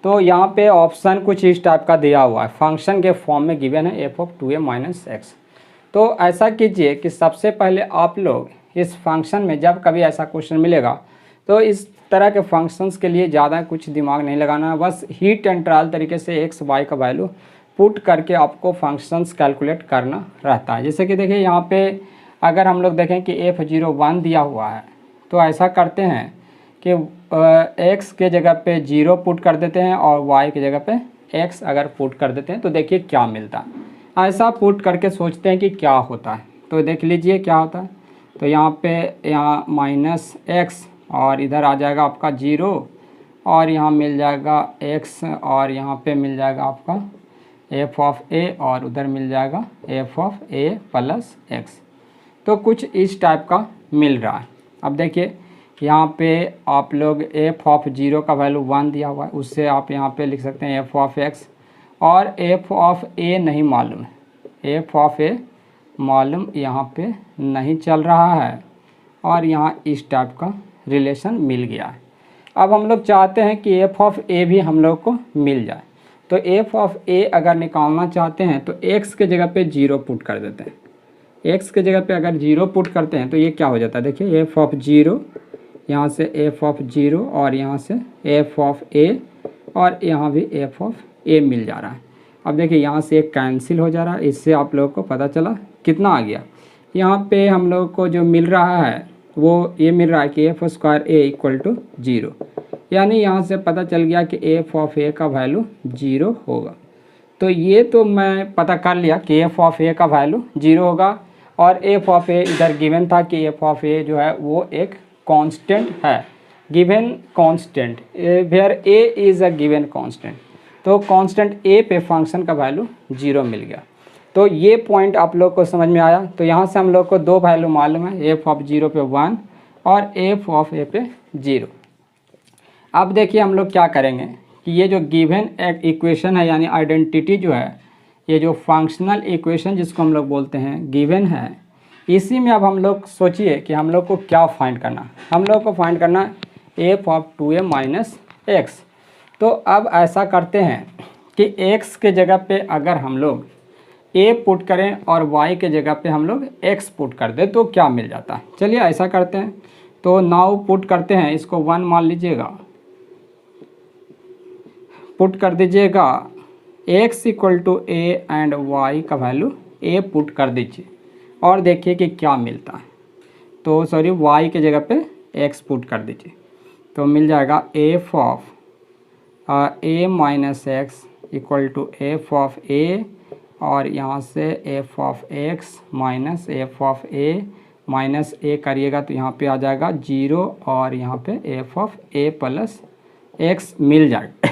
तो यहाँ पे ऑप्शन कुछ इस टाइप का दिया हुआ है, फंक्शन के फॉर्म में गिवन है f of 2a minus x. तो ऐसा कीजिए कि सबसे पहले आप लोग इस फंक्शन में जब कभी ऐसा क्वेश्चन मिलेगा तो इस तरह के फंक्शंस के लिए ज़्यादा कुछ दिमाग नहीं लगाना है, बस हीट एंड ट्रायल तरीके से एक्स वाई का वैल्यू पुट करके आपको फंक्शंस कैलकुलेट करना रहता है। जैसे कि देखिए यहाँ पे अगर हम लोग देखें कि एफ जीरो 1 दिया हुआ है, तो ऐसा करते हैं कि एक्स के जगह पे 0 पुट कर देते हैं और वाई की जगह पे एक्स अगर पुट कर देते हैं तो देखिए क्या मिलता है। ऐसा पुट करके सोचते हैं कि क्या होता है, तो देख लीजिए क्या होता है। तो यहाँ माइनस एक्स और इधर आ जाएगा आपका 0 और यहाँ मिल जाएगा एक्स और यहाँ पे मिल जाएगा आपका एफ ऑफ ए और उधर मिल जाएगा f of a plus x. तो कुछ इस टाइप का मिल रहा है। अब देखिए यहाँ पे आप लोग एफ ऑफ 0 का वैल्यू 1 दिया हुआ है, उससे आप यहाँ पे लिख सकते हैं एफ ऑफ एक्स, और एफ ऑफ ए नहीं मालूम है, एफ ऑफ ए मालूम यहाँ पे नहीं चल रहा है, और यहाँ इस टाइप का रिलेशन मिल गया है। अब हम लोग चाहते हैं कि एफ ऑफ ए भी हम लोग को मिल जाए। तो एफ ऑफ ए अगर निकालना चाहते हैं तो एक्स के जगह पे 0 पुट कर देते हैं। एक्स के जगह पे अगर 0 पुट करते हैं तो ये क्या हो जाता है, देखिए एफ ऑफ 0, यहाँ से एफ ऑफ 0 और यहाँ से एफ ऑफ ए, और यहाँ भी एफ ऑफ ए मिल जा रहा है। अब देखिए यहाँ से एक कैंसिल हो जा रहा है, इससे आप लोगों को पता चला कितना आ गया। यहाँ पे हम लोग को जो मिल रहा है वो ये मिल रहा है कि f square a equal to 0, यानी यहाँ से पता चल गया कि एफ ऑफ ए का वैल्यू 0 होगा। तो ये तो मैं पता कर लिया कि एफ ऑफ ए का वैल्यू 0 होगा, और एफ ऑफ ए इधर गिवन था कि एफ ऑफ ए जो है वो एक कांस्टेंट है, given constant, where a is a given constant. तो कांस्टेंट ए पे फंक्शन का वैल्यू 0 मिल गया। तो ये पॉइंट आप लोग को समझ में आया। तो यहाँ से हम लोग को 2 वैल्यू मालूम है, एफ ऑफ 0 पे 1 और एफ ऑफ ए पे 0। अब देखिए हम लोग क्या करेंगे कि ये जो गिवन एक इक्वेशन है, यानी आइडेंटिटी जो है, ये जो फंक्शनल इक्वेशन जिसको हम लोग बोलते हैं गिवन है, इसी में अब हम लोग सोचिए कि हम लोग को क्या फाइंड करना। हम लोग को फाइंड करना F of 2a minus x. तो अब ऐसा करते हैं कि x के जगह पे अगर हम लोग a पुट करें और y के जगह पे हम लोग x पुट कर दें तो क्या मिल जाता है। चलिए ऐसा करते हैं, तो नाउ पुट करते हैं, इसको 1 मान लीजिएगा, पुट कर दीजिएगा x equal to a and y का वैल्यू a पुट कर दीजिए और देखिए कि क्या मिलता है। तो सॉरी y के जगह पे x पुट कर दीजिए, तो मिल जाएगा f of a minus x equal to f of a, और यहाँ से f of x minus f of a minus a करिएगा तो यहाँ पे आ जाएगा 0, और यहाँ पे f of a plus x मिल जाएगा।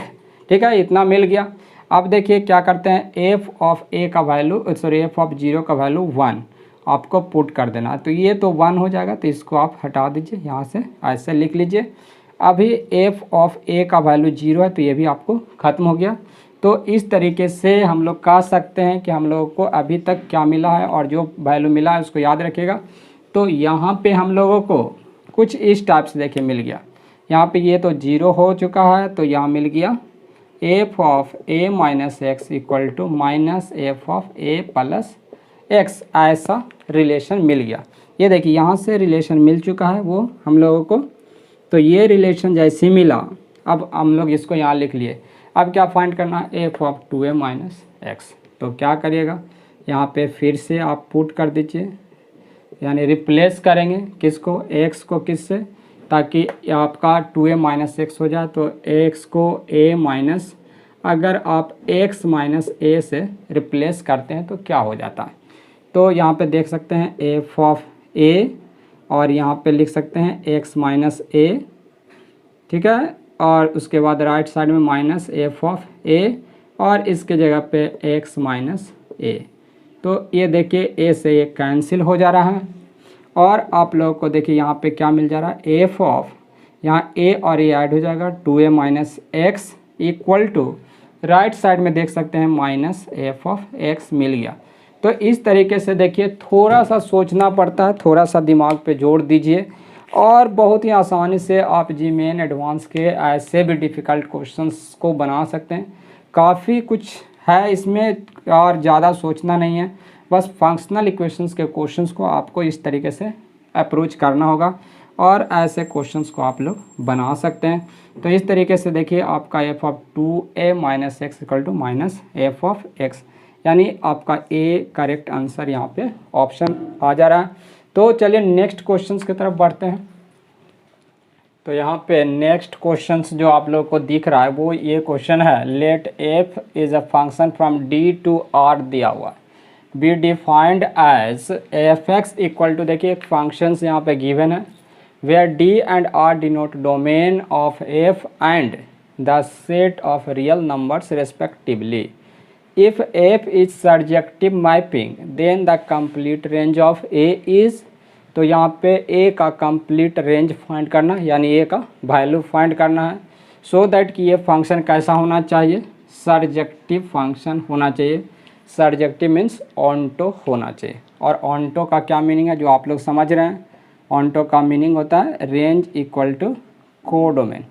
ठीक है, इतना मिल गया। अब देखिए क्या करते हैं, एफ ऑफ ए का वैल्यू सॉरी एफ ऑफ 0 का वैल्यू 1 आपको पुट कर देना। तो ये तो 1 हो जाएगा, तो इसको आप हटा दीजिए यहाँ से, ऐसे लिख लीजिए। अभी एफ ऑफ ए का वैल्यू 0 है, तो ये भी आपको ख़त्म हो गया। तो इस तरीके से हम लोग कह सकते हैं कि हम लोगों को अभी तक क्या मिला है और जो वैल्यू मिला है उसको याद रखिएगा। तो यहाँ पे हम लोगों को कुछ इस टाइप से देखिए मिल गया। यहाँ पे ये तो 0 हो चुका है, तो यहाँ मिल गया f of a minus x equal to minus f of a plus x, ऐसा रिलेशन मिल गया। ये देखिए यहाँ से रिलेशन मिल चुका है वो हम लोगों को। तो ये रिलेशन जैसे ही मिला, अब हम लोग इसको यहाँ लिख लिए। अब क्या फाइंड करना है, f of 2a minus x. तो क्या करिएगा, यहाँ पे फिर से आप पुट कर दीजिए, यानी रिप्लेस करेंगे किसको, एक्स को किससे, ताकि आपका 2a माइनस एक्स हो जाए। तो एक्स को a माइनस, अगर आप x माइनस ए से रिप्लेस करते हैं तो क्या हो जाता है। तो यहाँ पे देख सकते हैं एफ ऑफ a, और यहाँ पे लिख सकते हैं x माइनस ए, ठीक है, और उसके बाद राइट साइड में माइनस एफ ऑफ ए, और इसके जगह पे x माइनस ए। तो ये देखिए a से ये कैंसिल हो जा रहा है, और आप लोगों को देखिए यहाँ पे क्या मिल जा रहा है, एफ ऑफ यहाँ a और a ऐड हो जाएगा, 2a minus x equal to right side में देख सकते हैं माइनस एफ ऑफ एक्स मिल गया। तो इस तरीके से देखिए थोड़ा सा सोचना पड़ता है, थोड़ा सा दिमाग पे जोर दीजिए, और बहुत ही आसानी से आप जीमेन एडवांस के ऐसे भी डिफ़िकल्ट क्वेश्चंस को बना सकते हैं। काफ़ी कुछ है इसमें और ज़्यादा सोचना नहीं है, बस फंक्शनल इक्वेशंस के क्वेश्चंस को आपको इस तरीके से अप्रोच करना होगा, और ऐसे क्वेश्चंस को आप लोग बना सकते हैं। तो इस तरीके से देखिए आपका f of 2a minus x equal to minus f of x, यानी आपका ए करेक्ट आंसर यहाँ पे ऑप्शन आ जा रहा है। तो चलिए नेक्स्ट क्वेश्चंस की तरफ बढ़ते हैं। तो यहाँ पे नेक्स्ट क्वेश्चंस जो आप लोगों को दिख रहा है वो ये क्वेश्चन है, let f is a function from D to R दिया हुआ, be defined as f x equal to, देखिए एक फंक्शंस यहाँ पे गिवन है, where D and R denote domain of f and the set of real numbers respectively. If f is surjective mapping then the complete range of a is, तो यहाँ पे a का complete range find करना, यानी a का value find करना है, so that कि ये फंक्शन कैसा होना चाहिए, सर्जेक्टिव फंक्शन होना चाहिए। सर्जेक्टिव मीन्स ऑन्टो होना चाहिए, और ऑन्टो का क्या मीनिंग है जो आप लोग समझ रहे हैं। ऑन्टो का मीनिंग होता है range equal to codomain,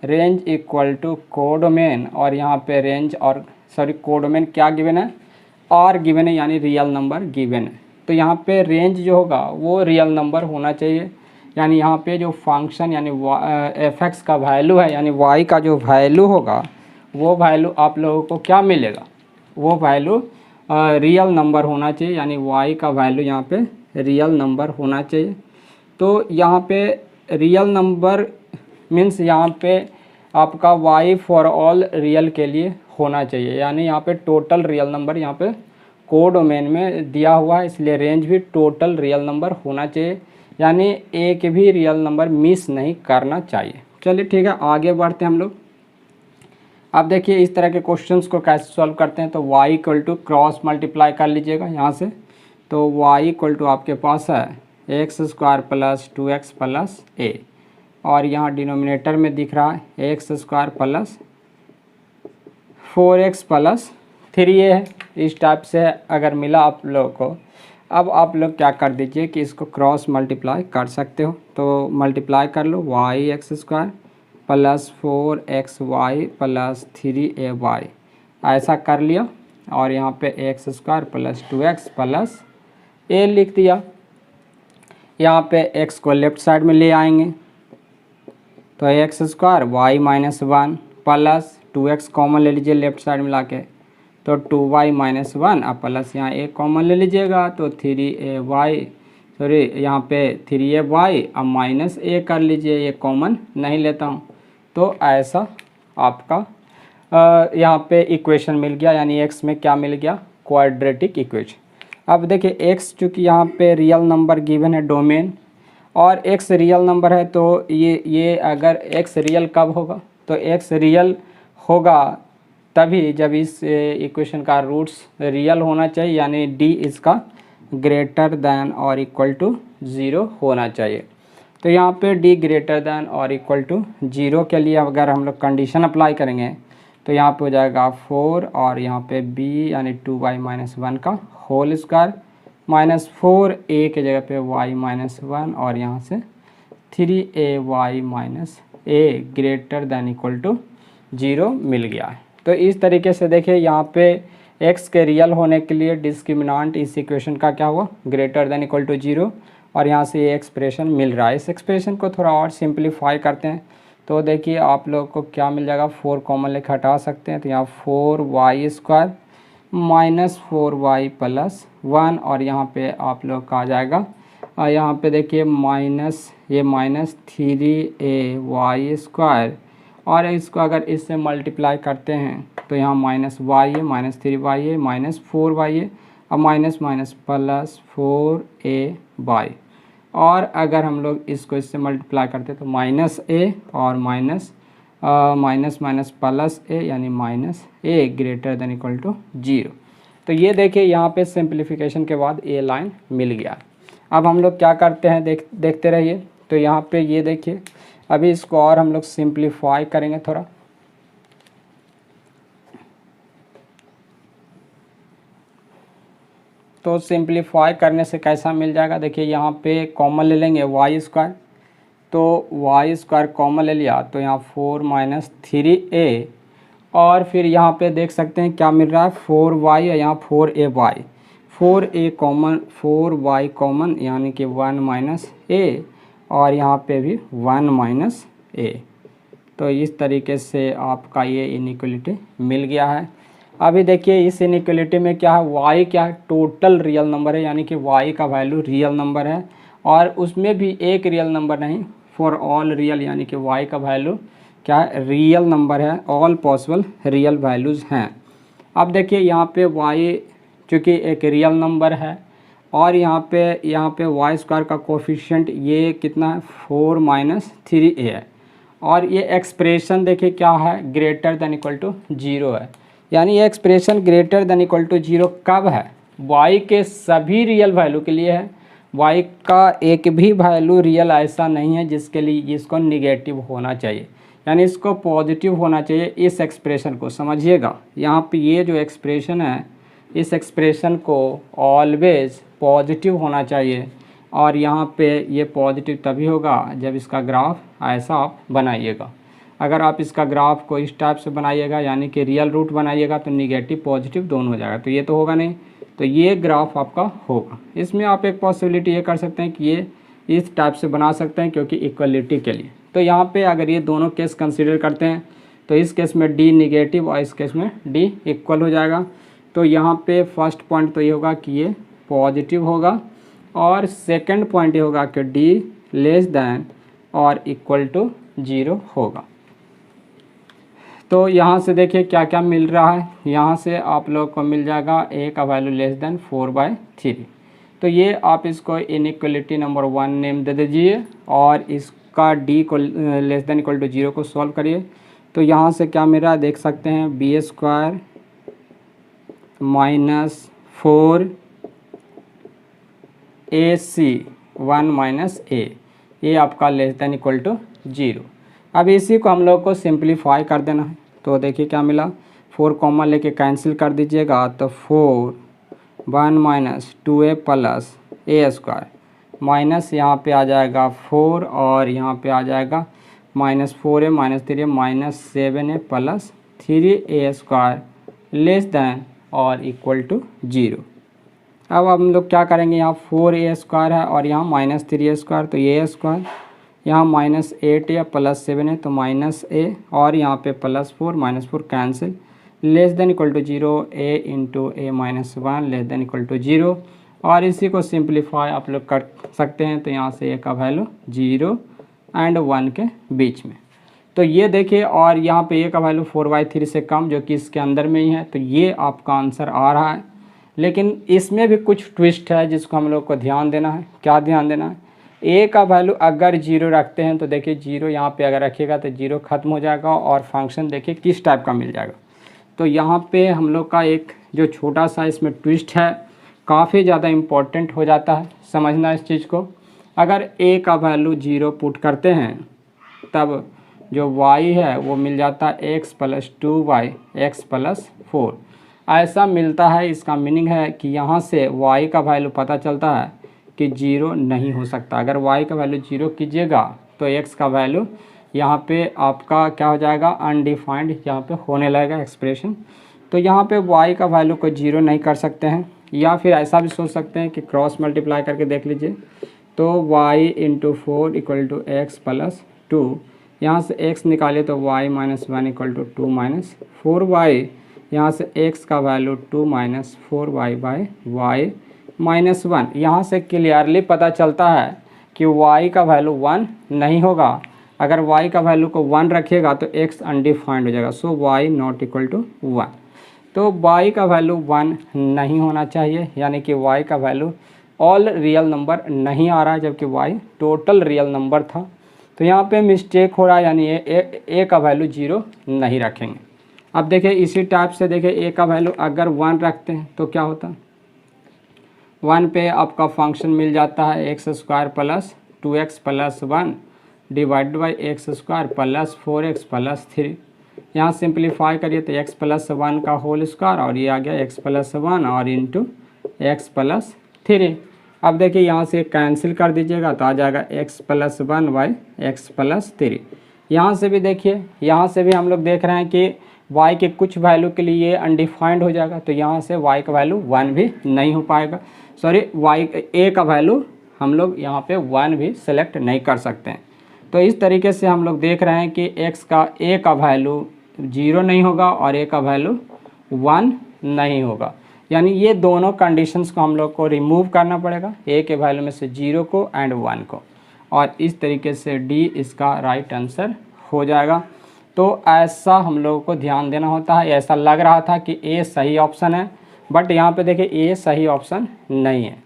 range equal to codomain, और यहाँ पे रेंज और सॉरी कोडोमेन क्या गिवन है, आर गिवन है, यानी रियल नंबर गिवन है। तो यहाँ पे रेंज जो होगा वो रियल नंबर होना चाहिए, यानी यहाँ पे जो फंक्शन यानी एफ एक्स का वैल्यू है, यानी वाई का जो वैल्यू होगा वो वैल्यू आप लोगों को क्या मिलेगा, वो वैल्यू रियल नंबर होना चाहिए, यानी वाई का वैल्यू यहाँ पे रियल नंबर होना चाहिए। तो यहाँ पे रियल नंबर मीन्स यहाँ पे आपका वाई फॉर ऑल रियल के लिए होना चाहिए, यानी यहाँ पे टोटल रियल नंबर यहाँ पे कोडोमेन में दिया हुआ है, इसलिए रेंज भी टोटल रियल नंबर होना चाहिए, यानी एक भी रियल नंबर मिस नहीं करना चाहिए। चलिए ठीक है, आगे बढ़ते हैं हम लोग। अब देखिए इस तरह के क्वेश्चंस को कैसे सॉल्व करते हैं। तो y equal to cross multiply कर लीजिएगा यहाँ से। तो y इक्वल टू आपके पास है x square plus 2x plus a, और यहाँ डिनोमिनेटर में दिख रहा है x square plus 4x plus 3a है। इस टाइप से अगर मिला आप लोगों को, अब आप लोग क्या कर दीजिए कि इसको क्रॉस मल्टीप्लाई कर सकते हो। तो मल्टीप्लाई कर लो, y x square plus 4xy plus 3ay, ऐसा कर लिया, और यहाँ पे x square plus 2x plus a लिख दिया। यहाँ पे x को लेफ्ट साइड में ले आएंगे, तो x square y minus 1 plus 2x common ले लीजिए लेफ्ट साइड में लाके, तो 2y माइनस 1, अब प्लस यहाँ a कॉमन ले लीजिएगा, तो 3ay सॉरी यहाँ पे 3ay, अब माइनस a कर लीजिए, ये कॉमन नहीं लेता हूँ। तो ऐसा आपका यहाँ पे इक्वेशन मिल गया, यानी x में क्या मिल गया, क्वाड्रेटिक इक्वेशन। अब देखिए x चूँकि यहाँ पे रियल नंबर गिवन है डोमेन, और x रियल नंबर है, तो ये अगर x रियल कब होगा, तो x रियल होगा तभी जब इस इक्वेशन का रूट्स रियल होना चाहिए, यानी डी इसका ग्रेटर दैन और इक्वल टू 0 होना चाहिए। तो यहाँ पे डी ग्रेटर दैन और इक्वल टू 0 के लिए अगर हम लोग कंडीशन अप्लाई करेंगे तो यहाँ पे हो जाएगा 4 और यहाँ पे b यानी 2y माइनस 1 का होल स्क्वायर माइनस 4a के जगह पे y माइनस 1 और यहाँ से 3ay minus a greater than equal to 0 मिल गया है। तो इस तरीके से देखिए यहाँ पे x के रियल होने के लिए डिस्क्रिमिनांट इस इक्वेशन का क्या हुआ, ग्रेटर दैन इक्वल टू 0, और यहाँ से ये एक्सप्रेशन मिल रहा है। इस एक्सप्रेशन को थोड़ा और सिंप्लीफाई करते हैं तो देखिए आप लोग को क्या मिल जाएगा, 4 कॉमन लेकर हटा सकते हैं तो यहाँ 4y square minus 4y plus 1 और यहाँ पे आप लोग का आ जाएगा यहाँ पे देखिए माइनस 3ay स्क्वायर, और इसको अगर इससे मल्टीप्लाई करते हैं तो यहाँ माइनस y है माइनस 3y माइनस 4y और माइनस माइनस प्लस 4ay, और अगर हम लोग इसको इससे मल्टीप्लाई करते तो माइनस a और माइनस माइनस प्लस a यानी minus a greater than equal to 0। तो ये देखिए यहाँ पे सिंप्लीफिकेशन के बाद a लाइन मिल गया। अब हम लोग क्या करते हैं देखते रहिए। तो यहाँ पे ये देखिए अभी इसको और हम लोग सिंप्लीफाई करेंगे थोड़ा। तो सिंप्लीफाई करने से कैसा मिल जाएगा, देखिए यहाँ पे कॉमन ले लेंगे वाई स्क्वायर, तो वाई स्क्वायर कॉमन ले लिया तो यहाँ 4 माइनस 3a, और फिर यहाँ पे देख सकते हैं क्या मिल रहा है 4y और यहाँ 4ay, 4a common 4y common यानी कि 1 माइनस a, और यहाँ पे भी 1 माइनस a। तो इस तरीके से आपका ये इनइक्वलिटी मिल गया है। अभी देखिए इस इनइक्वलिटी में क्या है, y क्या है, टोटल रियल नंबर है, यानी कि y का वैल्यू रियल नंबर है, और उसमें भी एक रियल नंबर नहीं, फॉर ऑल रियल, यानी कि y का वैल्यू क्या है, रियल नंबर है, ऑल पॉसिबल रियल वैल्यूज़ हैं। अब देखिए यहाँ पे y चूँकि एक रियल नंबर है, और यहाँ पे वाई स्क्वायर का कोफिशिएंट ये कितना है 4 माइनस 3a है, और ये एक्सप्रेशन देखिए क्या है, ग्रेटर देन इक्वल टू 0 है। यानी ये expression greater than equal to 0 कब है, y के सभी रियल वैल्यू के लिए है। y का एक भी वैल्यू रियल ऐसा नहीं है जिसके लिए इसको निगेटिव होना चाहिए, यानी इसको पॉजिटिव होना चाहिए। इस एक्सप्रेशन को समझिएगा, यहाँ पे ये जो एक्सप्रेशन है इस एक्सप्रेशन को ऑलवेज पॉजिटिव होना चाहिए, और यहाँ पे ये पॉजिटिव तभी होगा जब इसका ग्राफ ऐसा आप बनाइएगा। अगर आप इसका ग्राफ को इस टाइप से बनाइएगा यानी कि रियल रूट बनाइएगा तो निगेटिव पॉजिटिव दोनों हो जाएगा, तो ये तो होगा नहीं, तो ये ग्राफ आपका होगा। इसमें आप एक पॉसिबिलिटी ये कर सकते हैं कि ये इस टाइप से बना सकते हैं क्योंकि इक्वलिटी के लिए। तो यहाँ पे अगर ये दोनों केस कंसीडर करते हैं तो इस केस में डी निगेटिव और इस केस में डी इक्वल हो जाएगा। तो यहाँ पे फर्स्ट पॉइंट तो ये होगा कि ये पॉजिटिव होगा, और सेकंड पॉइंट ये होगा कि डी लेस दैन और इक्वल टू 0 होगा। तो यहाँ से देखिए क्या क्या मिल रहा है, यहाँ से आप लोग को मिल जाएगा a का वैल्यू लेस दैन 4/3। तो ये आप इसको इनइक्वलिटी नंबर 1 नेम दे दीजिए, और इसका d को लेस दैन इक्वल टू 0 को सॉल्व करिए। तो यहाँ से क्या मिल रहा है देख सकते हैं, b square minus 4ac 1 minus a, ये आपका लेस दैन इक्वल टू 0। अब इसी को हम लोग को सिंप्लीफाई कर देना है। तो देखिए क्या मिला, 4 कॉमन लेके कैंसिल कर दीजिएगा तो 4 1 minus 2a plus a square minus यहाँ पे आ जाएगा 4, और यहाँ पे आ जाएगा minus 4a minus 3a minus 7a plus 3a square less than और इक्वल टू 0। अब हम लोग क्या करेंगे, यहाँ 4a स्क्वायर है और यहाँ माइनस 3a स्क्वायर, तो a स्क्वायर यहाँ माइनस 8a प्लस 7 है तो माइनस a, और यहाँ पे plus 4 minus 4 cancel, less than equal to 0, a into a minus 1 less than equal to 0। और इसी को सिंप्लीफाई आप लोग कर सकते हैं, तो यहाँ से a का वैल्यू 0 एंड 1 के बीच में। तो ये देखिए, और यहाँ पे a का वैल्यू 4/3 से कम जो कि इसके अंदर में ही है, तो ये आपका आंसर आ रहा है। लेकिन इसमें भी कुछ ट्विस्ट है जिसको हम लोग को ध्यान देना है। क्या ध्यान देना है, a का वैल्यू अगर 0 रखते हैं तो देखिए 0 यहाँ पे अगर रखिएगा तो 0 ख़त्म हो जाएगा, और फंक्शन देखिए किस टाइप का मिल जाएगा। तो यहाँ पे हम लोग का एक जो छोटा सा इसमें ट्विस्ट है, काफ़ी ज़्यादा इम्पोर्टेंट हो जाता है समझना इस चीज़ को। अगर a का वैल्यू 0 पुट करते हैं तब जो y है वो मिल जाता है x + 2y x + 4 ऐसा मिलता है। इसका मीनिंग है कि यहाँ से y का वैल्यू पता चलता है कि 0 नहीं हो सकता। अगर y का वैल्यू 0 कीजिएगा तो x का वैल्यू यहाँ पे आपका क्या हो जाएगा, अनडिफाइंड यहाँ पे होने लगेगा एक्सप्रेशन। तो यहाँ पे y का वैल्यू को 0 नहीं कर सकते हैं, या फिर ऐसा भी सोच सकते हैं कि क्रॉस मल्टीप्लाई करके देख लीजिए। तो y × 4 = x + 2, यहाँ से x निकालिए तो y - 1 = 2 - 4y, यहाँ से x का वैल्यू 2 - 4y/y - 1। यहाँ से क्लियरली पता चलता है कि y का वैल्यू 1 नहीं होगा। अगर y का वैल्यू को 1 रखिएगा तो x अनडिफाइंड हो जाएगा, सो y ≠ 1। तो y का वैल्यू 1 नहीं होना चाहिए, यानी कि y का वैल्यू ऑल रियल नंबर नहीं आ रहा है, जबकि y टोटल रियल नंबर था। तो यहाँ पे मिस्टेक हो रहा है, यानी a का वैल्यू 0 नहीं रखेंगे। अब देखिए इसी टाइप से देखिए a का वैल्यू अगर 1 रखते हैं तो क्या होता है, 1 पे आपका फंक्शन मिल जाता है x² + 2x + 1 / x² + 4x + 3। यहाँ सिंप्लीफाई करिए तो x + 1 का होल स्क्वायर और ये आ गया x + 1 और इंटू x + 3। अब देखिए यहाँ से कैंसिल कर दीजिएगा तो आ जाएगा x + 1/x + 3। यहाँ से भी देखिए, यहाँ से भी हम लोग देख रहे हैं कि y के कुछ वैल्यू के लिए ये अनडिफाइंड हो जाएगा, तो यहाँ से y का वैल्यू 1 भी नहीं हो पाएगा। सॉरी, a का वैल्यू हम लोग यहाँ पे 1 भी सेलेक्ट नहीं कर सकते हैं। तो इस तरीके से हम लोग देख रहे हैं कि a का वैल्यू 0 नहीं होगा और a का वैल्यू 1 नहीं होगा, यानी ये दोनों कंडीशंस को हम लोग को रिमूव करना पड़ेगा, a के वैल्यू में से 0 को एंड 1 को, और इस तरीके से D इसका राइट आंसर हो जाएगा। तो ऐसा हम लोगों को ध्यान देना होता है। ऐसा लग रहा था कि A सही ऑप्शन है, बट यहाँ पे देखिए A सही ऑप्शन नहीं है,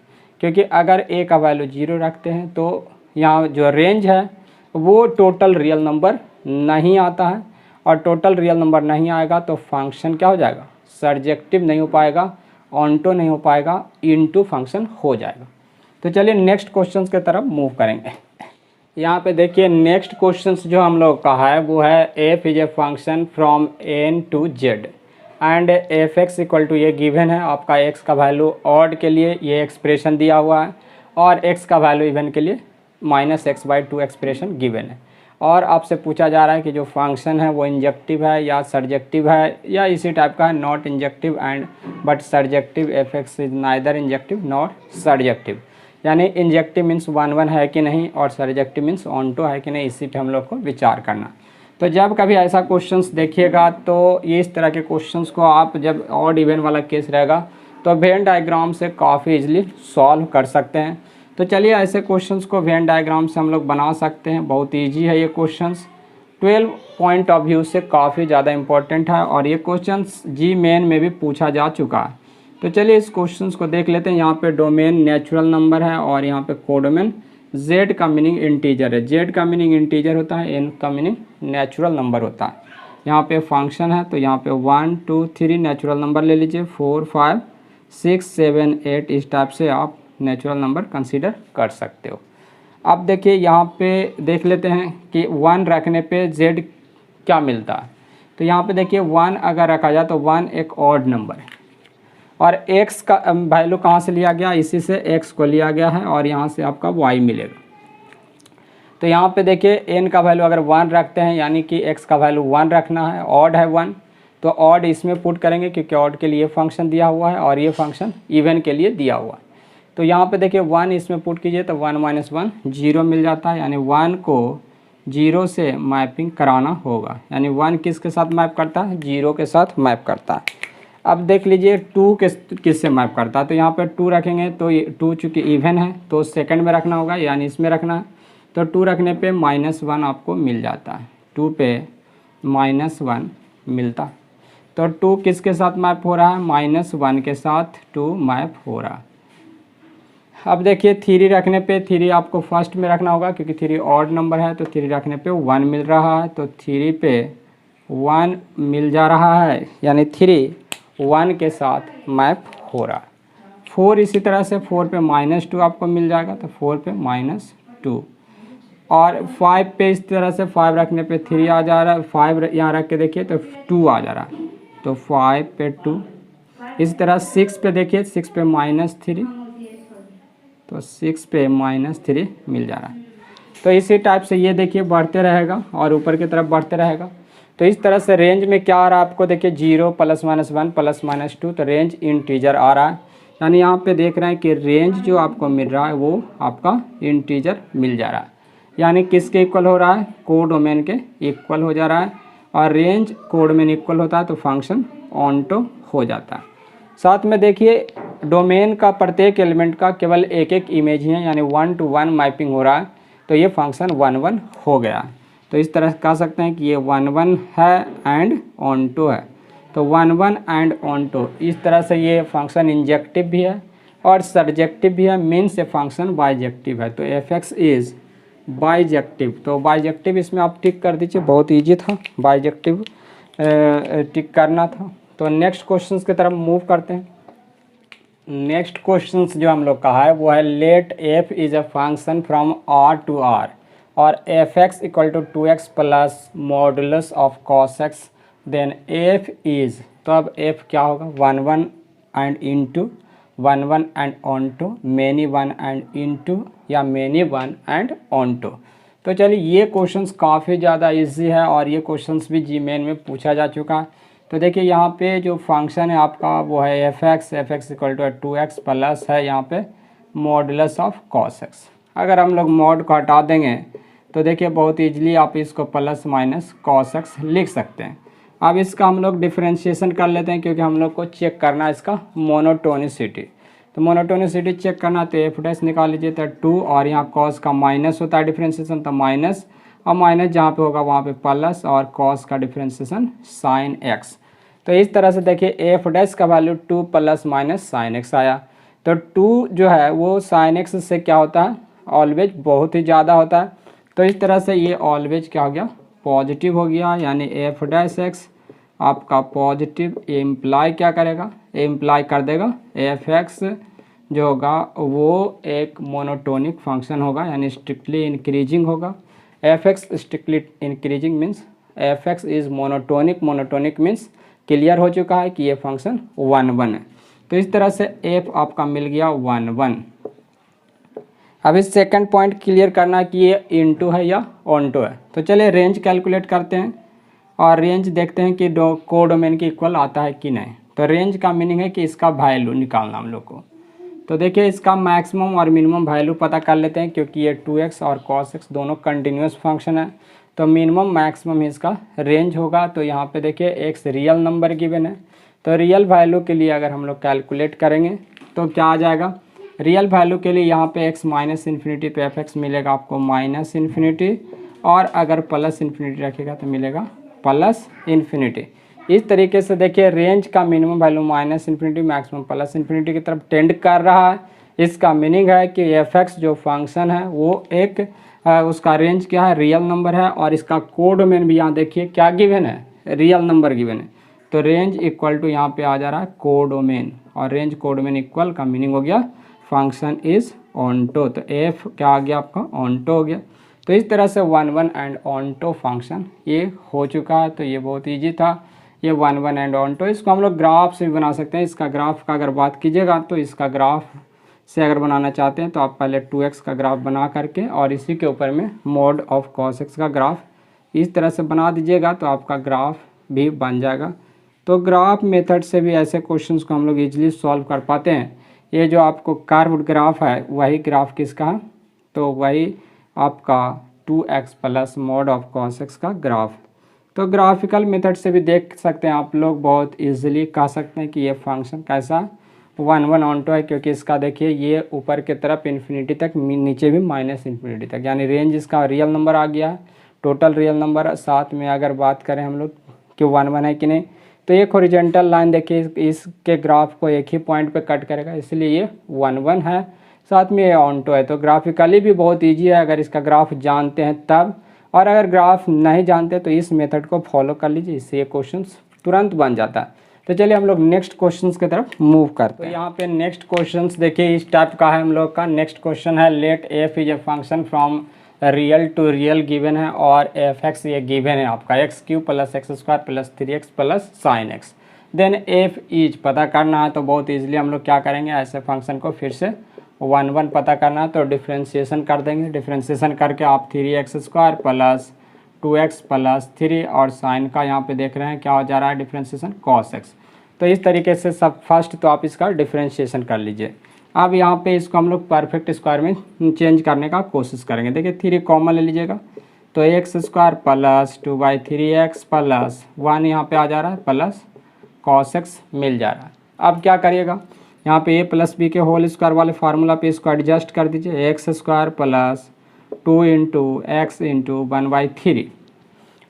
क्योंकि अगर A का वैल्यू 0 रखते हैं तो यहाँ जो रेंज है वो टोटल रियल नंबर नहीं आता है, और टोटल रियल नंबर नहीं आएगा तो फंक्शन क्या हो जाएगा, सर्जेक्टिव नहीं हो पाएगा, ऑन्टो नहीं हो पाएगा, इनटू फंक्शन हो जाएगा। तो चलिए नेक्स्ट क्वेश्चन की तरफ मूव करेंगे। यहाँ पे देखिए नेक्स्ट क्वेश्चन जो हम लोग का है वो है f is a function from n to z and f(x) = ये गिवन है। आपका x का वैल्यू ऑड के लिए ये एक्सप्रेशन दिया हुआ है और x का वैल्यू इवन के लिए -x/2 एक्सप्रेशन गिवन है, और आपसे पूछा जा रहा है कि जो फंक्शन है वो इंजेक्टिव है या सर्जेक्टिव है, या इसी टाइप का है, not injective and but surjective, f(x) is neither injective not surjective, यानी इंजेक्टिव मीन्स 1 है कि नहीं और सर्जेक्टिव मीन्स ऑन्टो है कि नहीं, इसी पे हम लोग को विचार करना। तो जब कभी ऐसा क्वेश्चंस देखिएगा तो ये इस तरह के क्वेश्चंस को आप जब ऑड इवन वाला केस रहेगा तो वेन डायग्राम से काफ़ी इजीली सॉल्व कर सकते हैं। तो चलिए ऐसे क्वेश्चंस को वेन डायग्राम से हम लोग बना सकते हैं। बहुत ईजी है ये क्वेश्चंस, 12 पॉइंट ऑफ व्यू से काफ़ी ज़्यादा इंपॉर्टेंट है, और ये क्वेश्चंस जी मेन में भी पूछा जा चुका है। तो चलिए इस क्वेश्चंस को देख लेते हैं। यहाँ पे डोमेन नेचुरल नंबर है और यहाँ पे कोडोमेन, z का मीनिंग इंटीजर है, z का मीनिंग इंटीजर होता है, n का मीनिंग नेचुरल नंबर होता है। यहाँ पे फंक्शन है तो यहाँ पे 1 2 3 नेचुरल नंबर ले लीजिए, 4 5 6 7 8 इस टाइप से आप नेचुरल नंबर कंसीडर कर सकते हो। अब देखिए यहाँ पे देख लेते हैं कि 1 रखने पे z क्या मिलता है। तो यहाँ पे देखिए 1 अगर रखा जाए तो 1 एक ऑड नंबर है, और x का वैल्यू कहाँ से लिया गया, इसी से x को लिया गया है और यहाँ से आपका y मिलेगा। तो यहाँ पे देखिए n का वैल्यू अगर 1 रखते हैं यानी कि x का वैल्यू 1 रखना है, ऑड है 1 तो ऑड इसमें पुट करेंगे क्योंकि ऑड के लिए फंक्शन दिया हुआ है और ये फंक्शन इवन के लिए दिया हुआ है। तो यहाँ पे देखिए 1 इसमें पुट कीजिए तो 1 - 1 0 मिल जाता है, यानी 1 को 0 से मैपिंग कराना होगा, यानी 1 किसके साथ मैप करता है, 0 के साथ मैप करता है। अब देख लीजिए 2 किससे मैप करता है, तो यहाँ पे 2 रखेंगे तो 2 चूँकि इवन है तो सेकंड में रखना होगा, यानी इसमें रखना है। तो 2 रखने पे -1 आपको मिल जाता है, 2 पे -1 मिलता। तो 2 किसके साथ मैप हो रहा है, -1 के साथ 2 मैप हो रहा है। अब देखिए 3 रखने पे 3 आपको फर्स्ट में रखना होगा क्योंकि 3 ऑड नंबर है, तो 3 रखने पे 1 मिल रहा है, तो 3 पे 1 मिल जा रहा है, यानी 3 1 के साथ मैप हो रहा है। 4 इसी तरह से 4 पे -2 आपको मिल जाएगा, तो 4 पे -2, और 5 पे इस तरह से 5 रखने पे 3 आ जा रहा है, 5 यहाँ रख के देखिए तो 2 आ जा रहा है, तो 5 पे 2। इस तरह 6 पे देखिए, 6 पे -3, तो 6 पे -3 मिल जा रहा है। तो इसी टाइप से ये देखिए बढ़ते रहेगा और ऊपर की तरफ बढ़ते रहेगा। तो इस तरह से रेंज में क्या आ रहा है आपको देखिए 0 +-1 +-2, तो रेंज इंटीजर आ रहा है। यानी यहाँ पे देख रहे हैं कि रेंज जो आपको मिल रहा है वो आपका इंटीजर मिल जा रहा है। यानी किसके इक्वल हो रहा है, कोडोमेन के इक्वल हो जा रहा है, और रेंज कोडोमेन इक्वल होता है तो फंक्शन ऑनटो हो जाता है। साथ में देखिए डोमेन का प्रत्येक एलिमेंट का केवल एक एक इमेज ही है, यानी 1 to 1 मैपिंग हो रहा है, तो ये फंक्शन 1 हो गया। तो इस तरह कह सकते हैं कि ये 1 है एंड ऑनटो है, तो 1 एंड ऑनटो। इस तरह से ये फंक्शन इंजेक्टिव भी है और सब्जेक्टिव भी है, मीन्स ये फंक्शन बाइजेक्टिव है। तो f(x) इज़ बाइजेक्टिव, तो बाइजेक्टिव इसमें आप टिक कर दीजिए, बहुत ईजी था बाइजेक्टिव टिक करना था। तो नेक्स्ट क्वेश्चंस की तरफ मूव करते हैं। नेक्स्ट क्वेश्चंस जो हम लोग का है वो है let f is a function फ्रॉम r to r और f(x) = 2x plus modulus of cos x, then f is, तो अब f क्या होगा 1 and into 1 and onto, many 1 and into, या मैनी 1 एंड ऑनटू। तो चलिए ये क्वेश्चंस काफ़ी ज़्यादा इजी है और ये क्वेश्चंस भी जीमेन में पूछा जा चुका है। तो देखिए यहाँ पे जो फंक्शन है आपका वो है f(x) = 2x प्लस है यहाँ पे मॉडुलस ऑफ cos x। अगर हम लोग मॉड को हटा देंगे तो देखिए बहुत ईजिली आप इसको प्लस माइनस cos x लिख सकते हैं। अब इसका हम लोग डिफ्रेंशिएशन कर लेते हैं, क्योंकि हम लोग को चेक करना है इसका मोनोटोनिसिटी। तो मोनोटोनिसिटी चेक करना, तो f' निकाल लीजिए, तो 2 और यहाँ cos का माइनस होता है डिफ्रेंशिएशन, तो माइनस, और माइनस जहाँ पे होगा वहाँ पे प्लस, और cos का डिफ्रेंशिएशन sin x। तो इस तरह से देखिए f' का वैल्यू 2 ± sin x आया। तो 2 जो है वो sin x से क्या होता है, ऑलवेज बहुत ही ज़्यादा होता है। तो इस तरह से ये ऑलवेज क्या हो गया, पॉजिटिव हो गया, यानी f' आपका पॉजिटिव इम्प्लाई क्या करेगा, इम्प्लाई कर देगा f(x) जो होगा वो एक मोनोटोनिक फंक्शन होगा, यानी स्ट्रिक्टली इंक्रीजिंग होगा। f(x) strictly increasing means f(x) is monotonic, monotonic means clear हो चुका है कि ये फंक्शन 1 है। तो इस तरह से f आपका मिल गया 1। अब इस सेकंड पॉइंट क्लियर करना कि ये इनटू है या ऑनटू है। तो चलिए रेंज कैलकुलेट करते हैं और रेंज देखते हैं कि कोडोमेन के इक्वल आता है कि नहीं। तो रेंज का मीनिंग है कि इसका वैल्यू निकालना हम लोग को। तो देखिए इसका मैक्सिमम और मिनिमम वैल्यू पता कर लेते हैं, क्योंकि ये 2x और cos x दोनों कंटिन्यूस फंक्शन है, तो मिनिमम मैक्सिमम इसका रेंज होगा। तो यहाँ पे देखिए x रियल नंबर गिवन है, तो रियल वैल्यू के लिए अगर हम लोग कैलकुलेट करेंगे तो क्या आ जाएगा, रियल वैल्यू के लिए यहाँ पे x -∞ पे f(x) मिलेगा आपको -∞, और अगर +∞ रखेगा तो मिलेगा +∞। इस तरीके से देखिए रेंज का मिनिमम वैल्यू -∞, मैक्सिमम +∞ की तरफ टेंड कर रहा है। इसका मीनिंग है कि f(x) जो फंक्शन है वो एक उसका रेंज क्या है, रियल नंबर है, और इसका कोडोमेन भी यहाँ देखिए क्या गिवन है, रियल नंबर गिवन है। तो रेंज इक्वल टू यहाँ पे आ जा रहा है कोडोमेन, और रेंज कोडोमेन इक्वल का मीनिंग हो गया फंक्शन इज़ ऑनटो। तो f क्या आ गया आपका, ऑनटो हो गया। तो इस तरह से 1 एंड ऑनटो फंक्शन ये हो चुका है। तो ये बहुत ईजी था, ये 1 एंड ऑनटो। इसको हम लोग ग्राफ से भी बना सकते हैं। इसका ग्राफ का अगर बात कीजिएगा तो इसका ग्राफ से अगर बनाना चाहते हैं तो आप पहले 2x का ग्राफ बना करके और इसी के ऊपर में मोड ऑफ cos x का ग्राफ इस तरह से बना दीजिएगा, तो आपका ग्राफ भी बन जाएगा। तो ग्राफ मेथड से भी ऐसे क्वेश्चंस को हम लोग इजीली सॉल्व कर पाते हैं। ये जो आपको कर्व्ड ग्राफ है वही ग्राफ किसका है, तो वही आपका 2x plus mode of cos x का ग्राफ। तो ग्राफिकल मेथड से भी देख सकते हैं आप लोग, बहुत इजीली कह सकते हैं कि ये फंक्शन कैसा 1 ऑनटो है, क्योंकि इसका देखिए ये ऊपर की तरफ इन्फिनिटी तक, नीचे भी -∞ तक, यानी रेंज इसका रियल नंबर आ गया है, टोटल रियल नंबर। साथ में अगर बात करें हम लोग कि 1 है कि नहीं, तो एक हॉरिजॉन्टल लाइन देखिए इसके ग्राफ को एक ही पॉइंट पे कट करेगा, इसलिए ये 1 है। साथ में ये ऑनटो है, तो ग्राफिकली भी बहुत ईजी है अगर इसका ग्राफ जानते हैं तब, और अगर ग्राफ नहीं जानते तो इस मेथड को फॉलो कर लीजिए, इससे ये क्वेश्चन तुरंत बन जाता है। तो चलिए हम लोग नेक्स्ट क्वेश्चंस की तरफ मूव करते हैं। तो यहाँ पे नेक्स्ट क्वेश्चंस देखिए इस टाइप का है हम लोग का। नेक्स्ट क्वेश्चन है let f is a function from real to real given है और एफ एक्स ये गिवन है आपका x cube plus x square plus 3x plus sine x. Then f is पता करना है, तो बहुत ईजिली हम लोग क्या करेंगे, ऐसे फंक्शन को फिर से 1 1 पता करना है तो डिफ्रेंशिएशन कर देंगे। डिफ्रेंशिएशन करके आप 3x square plus 2x plus 3 और साइन का यहाँ पे देख रहे हैं क्या हो जा रहा है डिफ्रेंशिएशन cos x। तो इस तरीके से सब फर्स्ट तो आप इसका डिफ्रेंशिएशन कर लीजिए। अब यहाँ पे इसको हम लोग परफेक्ट स्क्वायर में चेंज करने का कोशिश करेंगे। देखिए 3 कॉमन ले लीजिएगा तो x square plus 2/3x plus 1 यहाँ पे आ जा रहा है प्लस cos x मिल जा रहा है। अब क्या करिएगा, यहाँ पे a प्लस बी के होल स्क्वायर वाले फार्मूला पे इसको एडजस्ट कर दीजिए। X square plus 2 into x into 1/3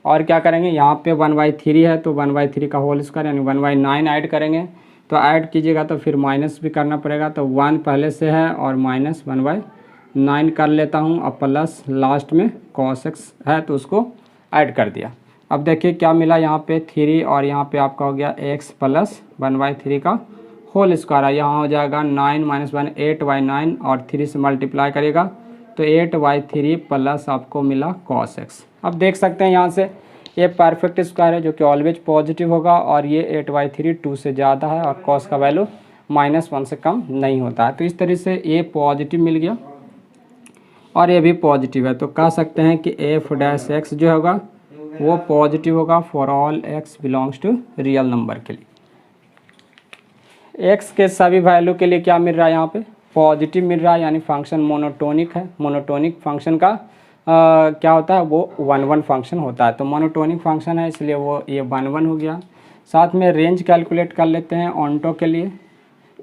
और क्या करेंगे, यहाँ पे 1/3 है तो 1/3 का होल स्क्वायर यानी 1/9 ऐड करेंगे। तो ऐड कीजिएगा तो फिर माइनस भी करना पड़ेगा, तो 1 पहले से है और माइनस 1/9 कर लेता हूँ और प्लस लास्ट में cos x है तो उसको ऐड कर दिया। अब देखिए क्या मिला, यहाँ पे 3 और यहाँ पे आपका हो गया x प्लस 1/3 का होल स्क्वायर है। यहाँ हो जाएगा 9 - 1 8/9 और 3 से मल्टीप्लाई करिएगा तो 8/3 प्लस आपको मिला cos x। अब देख सकते हैं यहाँ से ये परफेक्ट स्क्वायर है जो कि ऑलवेज पॉजिटिव होगा और ये 8/3 2 से ज़्यादा है और cos का वैल्यू -1 से कम नहीं होता है। तो इस तरह से ये पॉजिटिव मिल गया और ये भी पॉजिटिव है, तो कह सकते हैं कि f' जो होगा वो पॉजिटिव होगा for all x belongs to real number के लिए। x के सभी वैल्यू के लिए क्या मिल रहा है, यहाँ पे पॉजिटिव मिल रहा है यानी फंक्शन मोनोटोनिक है। मोनोटोनिक फंक्शन का क्या होता है, वो 1 1 फंक्शन होता है। तो मोनोटोनिक फंक्शन है इसलिए वो ये 1 1 हो गया। साथ में रेंज कैलकुलेट कर लेते हैं ऑन्टो के लिए।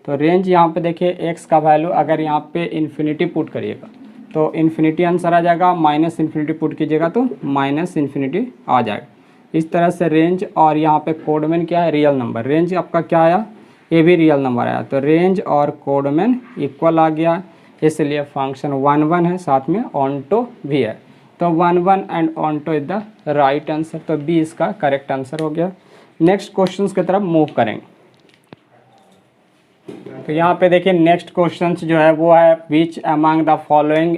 तो रेंज यहाँ पे देखिए x का वैल्यू अगर यहाँ पे इन्फिनिटी पुट करिएगा तो इन्फिनिटी आंसर आ जाएगा, माइनस इन्फिनिटी पुट कीजिएगा तो माइनस इन्फिनिटी आ जाएगा। इस तरह से रेंज और यहाँ पे कोडमेन क्या है, रियल नंबर। रेंज आपका क्या आया, ये भी रियल नंबर आया, तो रेंज और कोडमेन इक्वल आ गया, इसलिए फंक्शन 1 1 है, साथ में ऑन्टो भी है। तो 1 1 and onto is the right answer, तो बी इसका करेक्ट आंसर हो गया। नेक्स्ट क्वेश्चन की तरफ मूव करेंगे। तो यहाँ पे देखिए नेक्स्ट क्वेश्चन जो है वो है which among the following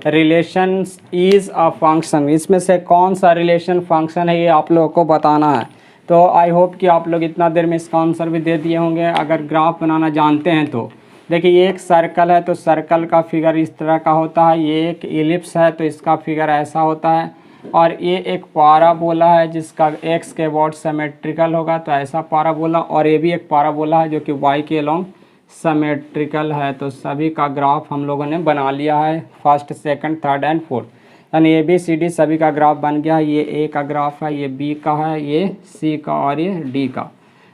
relations is a function. इसमें से कौन सा रिलेशन फंक्शन है ये आप लोगों को बताना है। तो आई होप कि आप लोग इतना देर में इसका आंसर भी दे दिए होंगे अगर ग्राफ बनाना जानते हैं तो। देखिए ये एक सर्कल है तो सर्कल का फिगर इस तरह का होता है, ये एक एलिप्स है तो इसका फिगर ऐसा होता है, और ये एक पाराबोला है जिसका एक्स के अबाउट सिमेट्रिकल होगा तो ऐसा पाराबोला, और ये भी एक पाराबोला है जो कि वाई के अलोंग सिमेट्रिकल है। तो सभी का ग्राफ हम लोगों ने बना लिया है, first second third and fourth, यानी ABCD सभी का ग्राफ बन गया। ये A का ग्राफ है, ये B का है, ये C का और ये D का।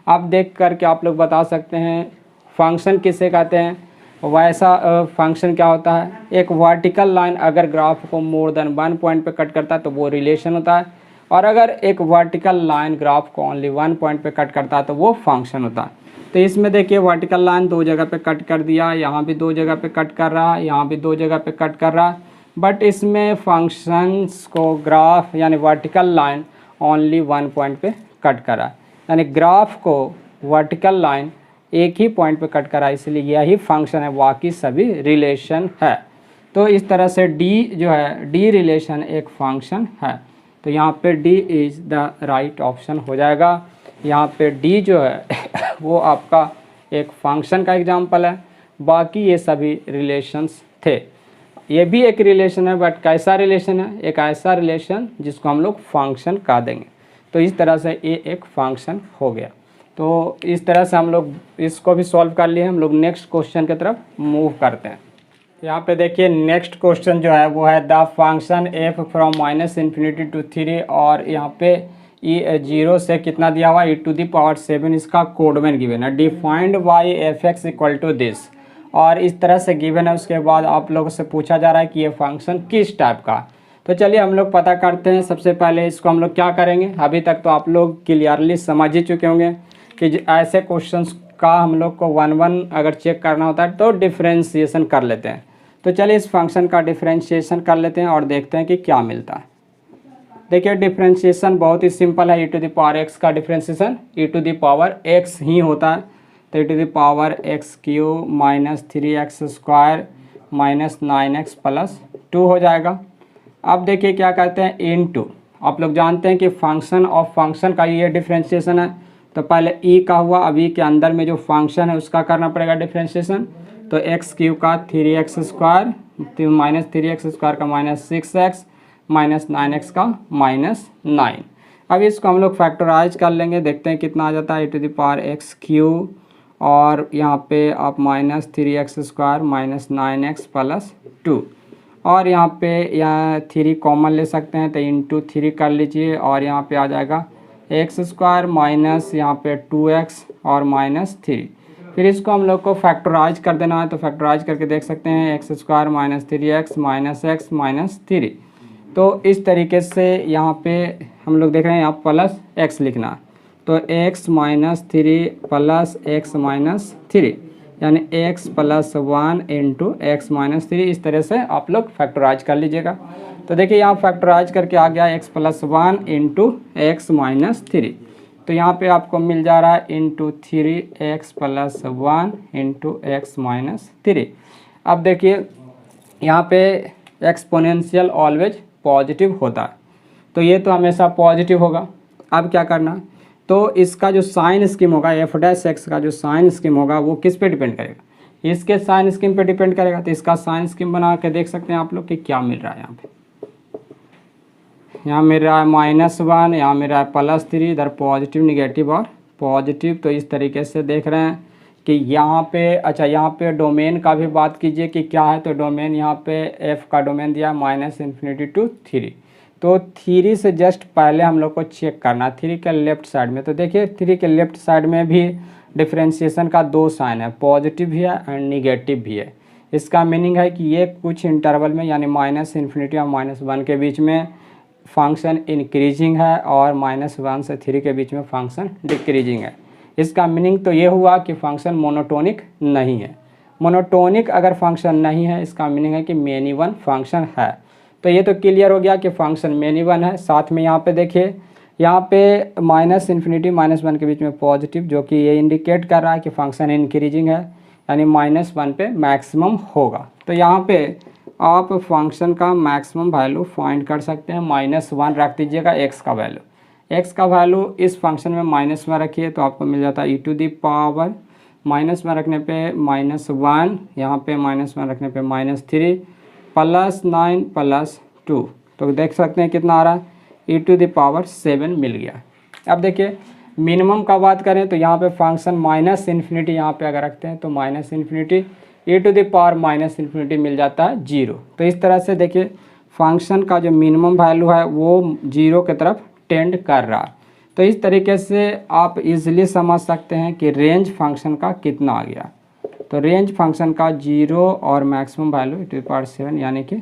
अब देख करके आप लोग बता सकते हैं फंक्शन किसे कहते हैं। वैसा फंक्शन क्या होता है, एक वर्टिकल लाइन अगर ग्राफ को मोर देन 1 पॉइंट पे कट करता है तो वो रिलेशन होता है, और अगर एक वर्टिकल लाइन ग्राफ को ओनली 1 पॉइंट पे कट करता है तो वो फंक्शन होता है। तो इसमें देखिए वर्टिकल लाइन 2 जगह पे कट कर दिया, यहाँ भी 2 जगह पे कट कर रहा है, यहाँ भी 2 जगह पे कट कर रहा है, बट इसमें फंक्शंस को ग्राफ यानी वर्टिकल लाइन ओनली 1 पॉइंट पे कट कर रहा है, यानी ग्राफ को वर्टिकल लाइन एक ही पॉइंट पे कट करा, इसलिए यही फंक्शन है, बाकी सभी रिलेशन है। तो इस तरह से डी जो है, डी रिलेशन एक फंक्शन है, तो यहाँ पे D is the right option हो जाएगा। यहाँ पे डी जो है वो आपका एक फंक्शन का एग्जाम्पल है, बाकी ये सभी रिलेशंस थे। ये भी एक रिलेशन है, बट कैसा रिलेशन है, एक ऐसा रिलेशन जिसको हम लोग फंक्शन कह देंगे। तो इस तरह से ये एक फंक्शन हो गया। तो इस तरह से हम लोग इसको भी सॉल्व कर लिए। हम लोग नेक्स्ट क्वेश्चन की तरफ मूव करते हैं। यहाँ पे देखिए नेक्स्ट क्वेश्चन जो है वो है the function F from -∞ to 3, और यहाँ पे ये 0 से कितना दिया हुआ e⁻7 इसका कोडमेन गिवन है, डिफाइंड बाई f(x) = दिस, और इस तरह से गिवन है। उसके बाद आप लोगों से पूछा जा रहा है कि ये फंक्शन किस टाइप का। तो चलिए हम लोग पता करते हैं। सबसे पहले इसको हम लोग क्या करेंगे, अभी तक तो आप लोग क्लियरली समझ ही चुके होंगे कि ऐसे क्वेश्चंस का हम लोग को 1 1 अगर चेक करना होता है तो डिफ्रेंशिएशन कर लेते हैं। तो चलिए इस फंक्शन का डिफ्रेंशिएशन कर लेते हैं और देखते हैं कि क्या मिलता है। देखिए डिफ्रेंशिएशन बहुत ही सिंपल है। e to the power x का differentiation e to the power x ही होता है। तो e to the power x cube minus 3x square minus 9x plus 2 हो जाएगा। अब देखिए क्या कहते हैं इनटू, आप लोग जानते हैं कि फंक्शन ऑफ फंक्शन का ये डिफ्रेंशिएशन है। तो पहले e का हुआ, अब e के अंदर में जो फंक्शन है उसका करना पड़ेगा डिफ्रेंशिएशन। तो x क्यूब का 3x square minus 3x square का माइनस 6x माइनस 9x का माइनस 9। अब इसको हम लोग फैक्टराइज कर लेंगे, देखते हैं कितना आ जाता है। e to the power x cube और यहाँ पे आप minus 3x square minus 9x plus 2, और यहाँ पे यहाँ 3 कॉमन ले सकते हैं तो इंटू 3 कर लीजिए, और यहाँ पे आ जाएगा x स्क्वायर माइनस यहाँ पे 2x और माइनस 3। फिर इसको हम लोग को फैक्टराइज कर देना है। तो फैक्टराइज करके देख सकते हैं x square minus 3x minus x minus 3। तो इस तरीके से यहाँ पे हम लोग देख रहे हैं यहाँ प्लस x लिखना। तो x minus 3 plus x minus 3 यानी x plus 1 into x minus 3। इस तरह से आप लोग फैक्टराइज कर लीजिएगा। तो देखिए यहाँ फैक्टराइज करके आ गया x plus 1 into x minus 3। तो यहाँ पे आपको मिल जा रहा है into 3x plus 1 into x minus 3। अब देखिए यहाँ पे एक्सपोनेंशियल ऑलवेज पॉजिटिव होता है, तो ये तो हमेशा पॉजिटिव होगा। अब क्या करना, तो इसका जो साइन स्कीम होगा एफ डैश एक्स का जो साइन स्कीम होगा वो किस पे डिपेंड करेगा, इसके साइन स्कीम पे डिपेंड करेगा। तो इसका साइन स्कीम बना के देख सकते हैं आप लोग कि क्या मिल रहा है। यहाँ पे यहाँ मिल रहा है -1, यहाँ मिल रहा है +3, इधर पॉजिटिव निगेटिव और पॉजिटिव। तो इस तरीके से देख रहे हैं कि यहाँ पे अच्छा यहाँ पे डोमेन का भी बात कीजिए कि क्या है। तो डोमेन यहाँ पे एफ का डोमेन दिया -∞ टू 3। तो 3 से जस्ट पहले हम लोग को चेक करना 3 के लेफ्ट साइड में। तो देखिए 3 के लेफ्ट साइड में भी डिफ्रेंशिएशन का 2 साइन है, पॉजिटिव भी है एंड निगेटिव भी है। इसका मीनिंग है कि ये कुछ इंटरवल में यानी -∞ और -1 के बीच में फंक्शन इंक्रीजिंग है और -1 से 3 के बीच में फंक्शन डिक्रीजिंग है। इसका मीनिंग तो ये हुआ कि फंक्शन मोनोटोनिक नहीं है। मोनोटोनिक अगर फंक्शन नहीं है इसका मीनिंग है कि मेनी वन फंक्शन है। तो ये तो क्लियर हो गया कि फंक्शन मेनी वन है। साथ में यहाँ पे देखिए यहाँ पे -∞ -1 के बीच में पॉजिटिव, जो कि ये इंडिकेट कर रहा है कि फंक्शन इंक्रीजिंग है, यानी -1 पे मैक्सिमम होगा। तो यहाँ पे आप फंक्शन का मैक्सिमम वैल्यू फाइंड कर सकते हैं। -1 रख दीजिएगा एक्स का वैल्यू। एक्स का वैल्यू इस फंक्शन में -1 रखिए तो आपको मिल जाता है e टू दी पावर -1 रखने पे -1, यहाँ पे -1 रखने पे -3 प्लस 9 प्लस 2। तो देख सकते हैं कितना आ रहा है, e टू दी पावर 7 मिल गया। अब देखिए मिनिमम का बात करें तो यहाँ पे फंक्शन -∞ यहाँ पे अगर रखते हैं तो -∞, e टू दी पावर -∞ मिल जाता है 0। तो इस तरह से देखिए फंक्शन का जो मिनिमम वैल्यू है वो 0 की तरफ टेंड कर रहा है। तो इस तरीके से आप इजीली समझ सकते हैं कि रेंज फंक्शन का कितना आ गया। तो रेंज फंक्शन का 0 और maximum value e to the power 7 यानी कि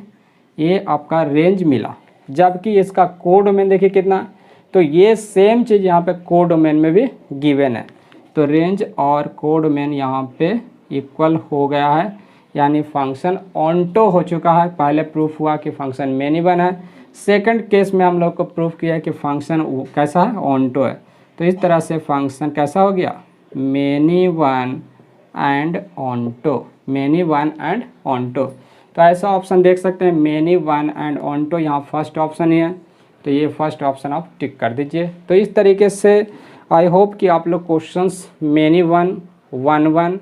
ये आपका रेंज मिला। जबकि इसका कोड डोमेन देखिए कितना, तो ये सेम चीज़ यहाँ पे कोड डोमेन में भी गिवन है। तो रेंज और कोड डोमेन यहाँ पे इक्वल हो गया है, यानी फंक्शन ऑनटो हो चुका है। पहले प्रूफ हुआ कि फंक्शन मेनी वन है, सेकंड केस में हम लोग को प्रूफ किया कि फंक्शन कैसा है, ऑनटो है। तो इस तरह से फंक्शन कैसा हो गया, many one and onto, many one and onto. तो ऐसा ऑप्शन देख सकते हैं मेनी वन एंड ऑनटो, यहाँ फर्स्ट ऑप्शन ही है। तो ये फर्स्ट ऑप्शन आप टिक कर दीजिए। तो इस तरीके से आई होप कि आप लोग questions many one, one one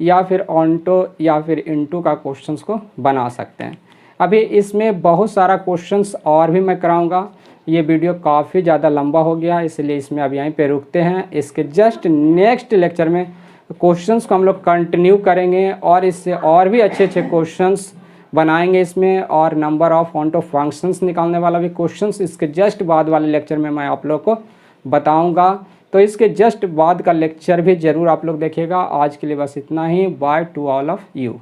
या फिर ऑनटो या फिर इनटू का क्वेश्चंस को बना सकते हैं। अभी इसमें बहुत सारा क्वेश्चंस और भी मैं कराऊंगा। ये वीडियो काफ़ी ज़्यादा लंबा हो गया, इसलिए इसमें अब यहीं पे रुकते हैं। इसके जस्ट नेक्स्ट लेक्चर में क्वेश्चंस को हम लोग कंटिन्यू करेंगे और इससे और भी अच्छे अच्छे क्वेश्चंस बनाएंगे इसमें, और नंबर ऑफ ऑनटो फंक्शंस निकालने वाला भी क्वेश्चंस इसके जस्ट बाद वाले लेक्चर में मैं आप लोग को बताऊंगा। तो इसके जस्ट बाद का लेक्चर भी ज़रूर आप लोग देखिएगा। आज के लिए बस इतना ही। Bye to all of you.